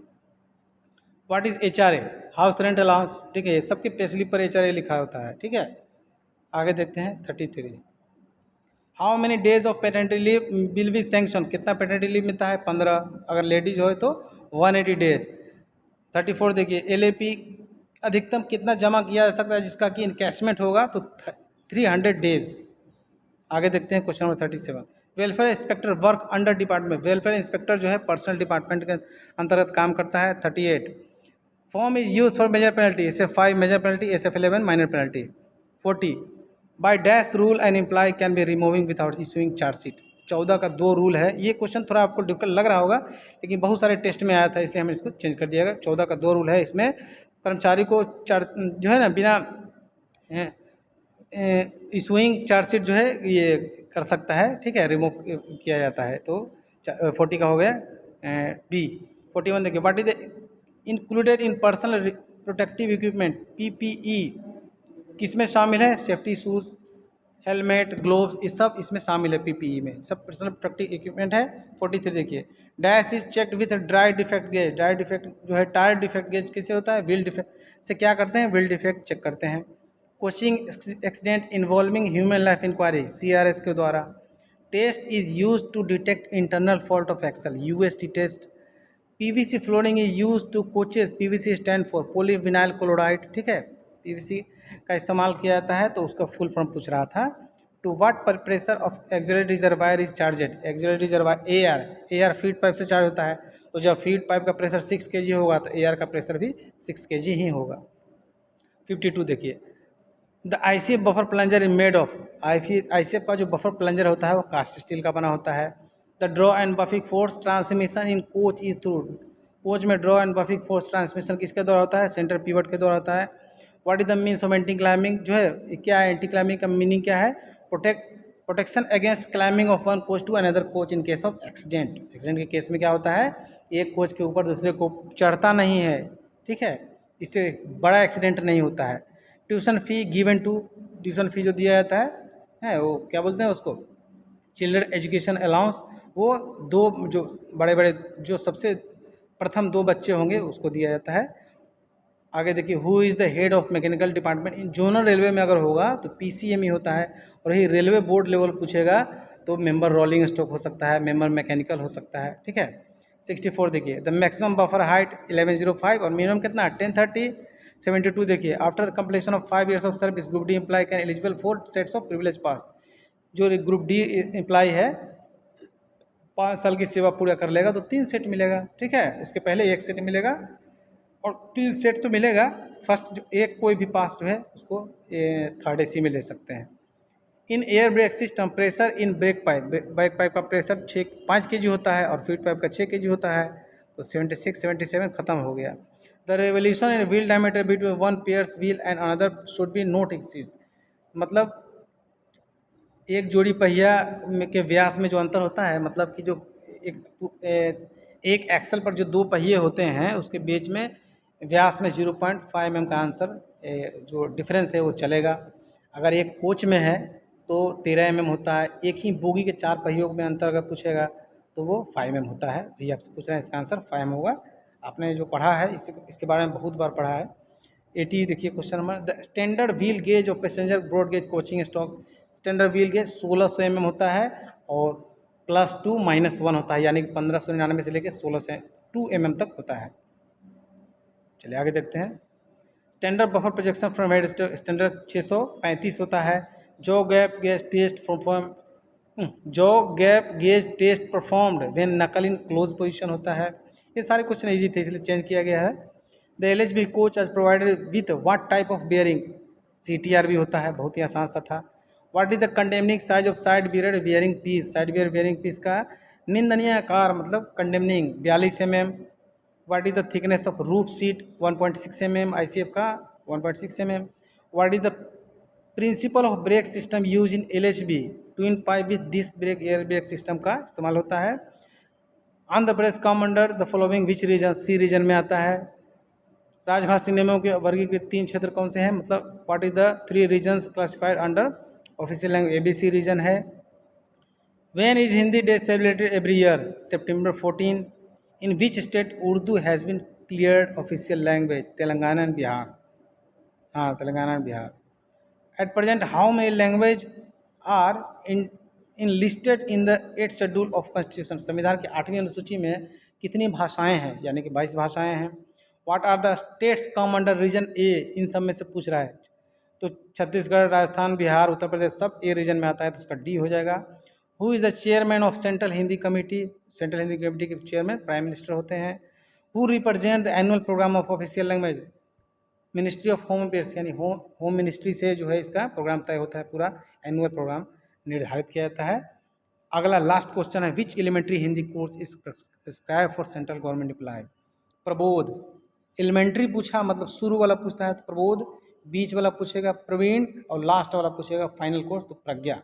What is HRA, house rent allowance, ठीक है, सबके पे स्लिप पर HRA लिखा होता है, ठीक है। आगे देखते हैं 33। How many days of paternity leave will be sanction. कितना पेटर्निटी लीव मिलता है, 15। अगर लेडीज हो तो 180 डेज। 34 देखिए, LAP अधिकतम कितना जमा किया जा सकता है जिसका कि इनकैशमेंट होगा, तो 300 डेज। आगे देखते हैं question number 37। Welfare inspector work under department. Welfare inspector जो है पर्सनल डिपार्टमेंट के अंतर्गत काम करता है। 38 form is use for major penalty. SF5 major penalty, SF11 minor penalty. 40 by dash rule an employ can be removing without issuing chargesheet. 14 का 2 rule है। ये क्वेश्चन थोड़ा आपको डिफिकल्ट लग रहा होगा लेकिन बहुत सारे टेस्ट में आया था, इसलिए हमने इसको चेंज कर दिया। 14 का 2 रूल है। इसमें कर्मचारी को जो है ना बिना इशूइंग चार्जशीट जो है ये कर सकता है, ठीक है, रिमूव किया जाता है। तो 40 का हो गया B। 41 देखिए, what is included in personal protective equipment PPE किस में शामिल है, सेफ्टी शूज़, हेलमेट, ग्लोव्स, ये सब इसमें शामिल है। PPE में सब पर्सनल प्रोटेक्टिव इक्विपमेंट है। 43 देखिए, dash is checked with dry defect gauge. Dry defect जो है टायर डिफेक्ट गेज किसे होता है, व्हील डिफेक्ट से क्या करते हैं, व्हील डिफेक्ट चेक करते हैं। Coaching accident involving human life inquiry CRS के द्वारा। Test is use to detect internal fault of axle, UST test. PVC flooring is use to coaches. PVC stand for polyvinyl chloride, ठीक है, PVC का इस्तेमाल किया जाता है। तो उसका फुल फॉर्म पूछ रहा था। टू व्हाट पर pressure of axillary reservoir is charged. Axillary reservoir AR feed pipe से चार्ज होता है। तो जब फीड पाइप का प्रेशर 6 kg होगा तो AR का प्रेशर भी 6 kg ही होगा। 52 देखिए, the ICF buffer plunger is made of, ICF का जो बफर प्लंजर होता है वो कास्ट स्टील का बना होता है। The draw and buffing force transmission in coach is through, coach में draw and buffing force transmission किसके द्वारा होता है? सेंटर पिवट के द्वारा होता है। What is the means of anti climbing, जो है क्या है एंटी क्लाइंबिंग का मीनिंग क्या है? Protection against climbing of one coach to another coach in case of accident. Accident के केस में क्या होता है? एक कोच के ऊपर दूसरे को चढ़ता नहीं है, ठीक है, इससे बड़ा एक्सीडेंट नहीं होता है। Tuition fee given to, tuition fee जो दिया जाता है वो क्या बोलते हैं उसको? चिल्ड्रन एजुकेशन अलाउंस, वो दो जो बड़े बड़े जो सबसे प्रथम 2 बच्चे होंगे उसको दिया जाता है। आगे देखिए, who is the head of mechanical department in zonal railway में अगर होगा तो PCM ही होता है, और यही रेलवे बोर्ड लेवल पूछेगा तो मेंबर रोलिंग स्टॉक हो सकता है, मेंबर मैकेनिकल हो सकता है, ठीक है। 64 देखिए, द मैक्सिमम बफर हाइट 1105 और मिनिमम कितना 1030। 72 देखिए, after completion of 5 years of service group D employ can eligible 4 sets of privilege pass. जो ग्रुप डी एम्प्लॉय है 5 साल की सेवा पूरा कर लेगा तो 3 सेट मिलेगा, ठीक है, उसके पहले 1 सेट मिलेगा और 3 सेट तो मिलेगा। फर्स्ट जो एक कोई भी पास जो है उसको 3rd AC में ले सकते हैं। In air brake system pressure in break pipe का प्रेशर 5 kg होता है और फीड पाइप का 6 kg होता है, तो 76 77 खत्म हो गया। The revolution in wheel diameter between one pairs wheel and another should be not exceed, मतलब एक जोड़ी पहिया के व्यास में जो अंतर होता है, मतलब कि जो एक एक्सल पर जो 2 पहिए होते हैं उसके बीच में व्यास में 0.5 mm का आंसर जो डिफरेंस है वो चलेगा। अगर एक कोच में है तो 13 mm होता है, एक ही बोगी के 4 पहियों में अंतर अगर पूछेगा तो वो 5 mm होता है। ये आपसे पूछ रहे हैं, इसका आंसर 5 होगा। आपने जो पढ़ा है इसके बारे में बहुत बार पढ़ा है। 80 देखिए question number, the standard wheel gauge of passenger broad gauge coaching stock, standard wheel gauge 1600 mm होता है और +2 -1 होता है, यानी कि 1599 से लेकर 1602 mm तक होता है। चलिए आगे देखते हैं। Standard buffer projection from head standard 635 होता है। जो gap gauge test performed when knuckle in close position होता है। ये सारे क्वेश्चन इजी थे इसलिए चेंज किया गया है। The LHB coach as provided with what type of bearing, CTR भी होता है, बहुत ही आसान सा था। What is the condemning size of side beard bearing piece, side bear bearing piece का निंदनीय आकार मतलब condemning 42 mm। What is the thickness of roof seat 1.6 mm, ICF का 1.6 mm। What is the principle of brake system use in LHB, twin pipe with disc brake air brake system का इस्तेमाल होता है। Andhra Pradesh come under the following which region, C region में आता है। राजभाषी नियमों के वर्गीकृत 3 क्षेत्र कौन से हैं, मतलब what is the 3 regions classified under official language, ABC region है। When is Hindi day celebrated every year, September 14। In which state Urdu has been cleared official language, Telangana and Bihar, हाँ Telangana and Bihar. At present how many language are enlisted in the 8th schedule of constitution, संविधान की 8वीं अनुसूची में कितनी भाषाएं हैं, यानी कि 22 भाषाएं हैं। What are the states come under region A, इन सब में से पूछ रहा है, तो छत्तीसगढ़, राजस्थान, बिहार, उत्तर प्रदेश सब A रीजन में आता है, तो उसका D हो जाएगा। Who is the chairman of central Hindi committee, central Hindi committee के चेयरमैन प्राइम मिनिस्टर होते हैं। Who represent the annual program of official language, ministry of home affairs, यानी होम मिनिस्ट्री से जो है इसका प्रोग्राम तय होता है, पूरा एनुअल प्रोग्राम निर्धारित किया जाता है। अगला लास्ट क्वेश्चन है, which elementary Hindi course is prescribe for central government employ. Prabodh, elementary पूछा मतलब शुरू वाला पूछता है तो प्रबोध, बीच वाला पूछेगा प्रवीण और लास्ट वाला पूछेगा फाइनल कोर्स तो प्रज्ञा।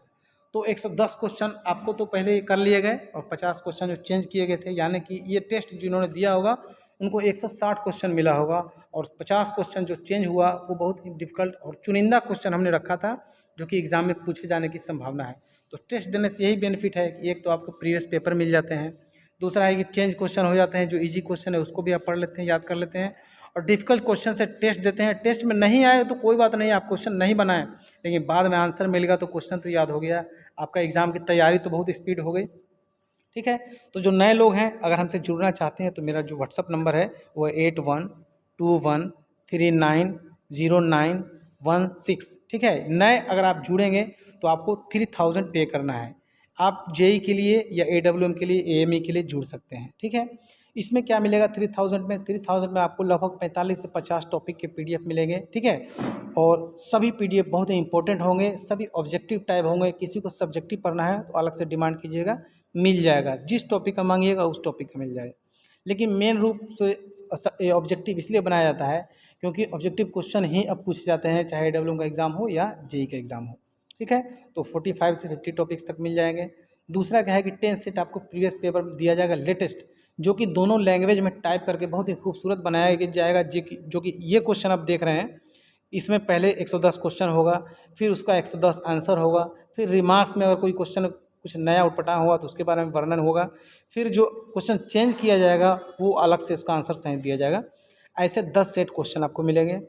तो 110 क्वेश्चन आपको तो पहले कर लिए गए और 50 क्वेश्चन जो चेंज किए गए थे, यानी कि ये टेस्ट जिन्होंने दिया होगा उनको 160 क्वेश्चन मिला होगा और 50 क्वेश्चन जो चेंज हुआ वो बहुत ही डिफिकल्ट और चुनिंदा क्वेश्चन हमने रखा था जो कि एग्जाम में पूछे जाने की संभावना है। तो टेस्ट देने से यही बेनिफिट है कि एक तो आपको प्रीवियस पेपर मिल जाते हैं, दूसरा है कि चेंज क्वेश्चन हो जाते हैं, जो इजी क्वेश्चन है उसको भी आप पढ़ लेते हैं, याद कर लेते हैं, और डिफिकल्ट क्वेश्चन से टेस्ट देते हैं। टेस्ट में नहीं आए तो कोई बात नहीं, आप क्वेश्चन नहीं बनाएं, लेकिन बाद में आंसर मिल गया तो क्वेश्चन तो याद हो गया, आपका एग्जाम की तैयारी तो बहुत स्पीड हो गई। ठीक है, तो जो नए लोग हैं अगर हमसे जुड़ना चाहते हैं तो मेरा जो व्हाट्सअप नंबर है वो है 8121390916। ठीक है, नए अगर आप जुड़ेंगे तो आपको 3000 पे करना है। आप JEE के लिए या AWM के लिए, AME के लिए जुड़ सकते हैं। ठीक है, इसमें क्या मिलेगा 3000 में आपको लगभग 45 से 50 टॉपिक के PDF मिलेंगे, ठीक है। और सभी PDF बहुत ही इंपॉर्टेंट होंगे, सभी ऑब्जेक्टिव टाइप होंगे। किसी को सब्जेक्टिव पढ़ना है तो अलग से डिमांड कीजिएगा, मिल जाएगा। जिस टॉपिक का मांगिएगा उस टॉपिक का मिल जाएगा। लेकिन मेन रूप से ये ऑब्जेक्टिव इसलिए बनाया जाता है क्योंकि ऑब्जेक्टिव क्वेश्चन ही अब पूछे जाते हैं, चाहे AWM का एग्ज़ाम हो या JEE का एग्ज़ाम हो, ठीक है। तो 45 से 50 टॉपिक्स तक मिल जाएंगे। दूसरा क्या है कि 10 सेट आपको प्रीवियस पेपर दिया जाएगा लेटेस्ट, जो कि दोनों लैंग्वेज में टाइप करके बहुत ही खूबसूरत बनाया जाएगा। जो कि ये क्वेश्चन आप देख रहे हैं, इसमें पहले 110 क्वेश्चन होगा, फिर उसका 110 आंसर होगा, फिर रिमार्क्स में अगर कोई क्वेश्चन कुछ नया उटपटांग हुआ तो उसके बारे में वर्णन होगा, फिर जो क्वेश्चन चेंज किया जाएगा वो अलग से उसका आंसर सहित दिया जाएगा। ऐसे 10 सेट क्वेश्चन आपको मिलेंगे।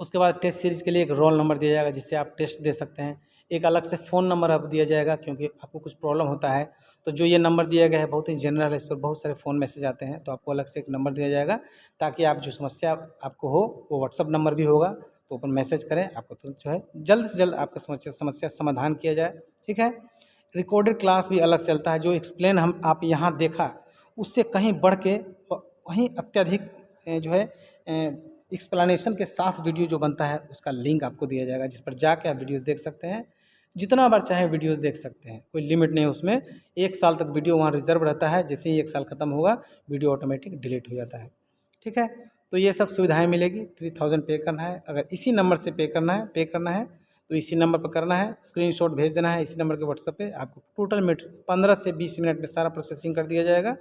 उसके बाद टेस्ट सीरीज़ के लिए एक रोल नंबर दिया जाएगा जिससे आप टेस्ट दे सकते हैं। एक अलग से फ़ोन नंबर आपको दिया जाएगा क्योंकि आपको कुछ प्रॉब्लम होता है तो जो ये नंबर दिया गया है बहुत ही जनरल है, इस पर बहुत सारे फ़ोन मैसेज आते हैं, तो आपको अलग से एक नंबर दिया जाएगा ताकि आप जो समस्या आपको हो वो व्हाट्सअप नंबर भी होगा, तो ऊपर मैसेज करें, आपको तुरंत जो है जल्द से जल्द आपका समस्या समाधान किया जाए, ठीक है। रिकॉर्डेड क्लास भी अलग चलता है, जो एक्सप्लेन हम आप यहाँ देखा उससे कहीं बढ़ के कहीं अत्यधिक जो है एक्सप्लेनेशन के साथ वीडियो जो बनता है उसका लिंक आपको दिया जाएगा, जिस पर जाके आप वीडियोस देख सकते हैं। जितना बार चाहे वीडियोस देख सकते हैं, कोई लिमिट नहीं है उसमें। 1 साल तक वीडियो वहाँ रिजर्व रहता है, जैसे ही 1 साल ख़त्म होगा वीडियो ऑटोमेटिक डिलीट हो जाता है, ठीक है। तो ये सब सुविधाएँ मिलेगी। 3000 पे करना है, अगर इसी नंबर से पे करना है तो इसी नंबर पर करना है, स्क्रीनशॉट भेज देना है इसी नंबर के व्हाट्सएप पे। आपको टोटल मिनट 15 से 20 मिनट में सारा प्रोसेसिंग कर दिया जाएगा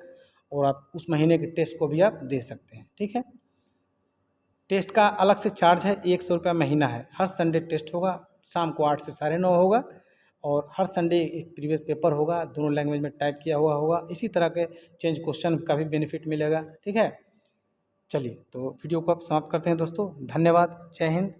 और आप उस महीने के टेस्ट को भी आप दे सकते हैं, ठीक है। टेस्ट का अलग से चार्ज है, 100 रुपया महीना है। हर संडे टेस्ट होगा, शाम को 8 से 9:30 होगा और हर संडे एक प्रीवियस पेपर होगा, दोनों लैंग्वेज में टाइप किया हुआ होगा। इसी तरह के चेंज क्वेश्चन का भी बेनिफिट मिलेगा, ठीक है। चलिए तो वीडियो को अब समाप्त करते हैं दोस्तों। धन्यवाद, जय हिंद।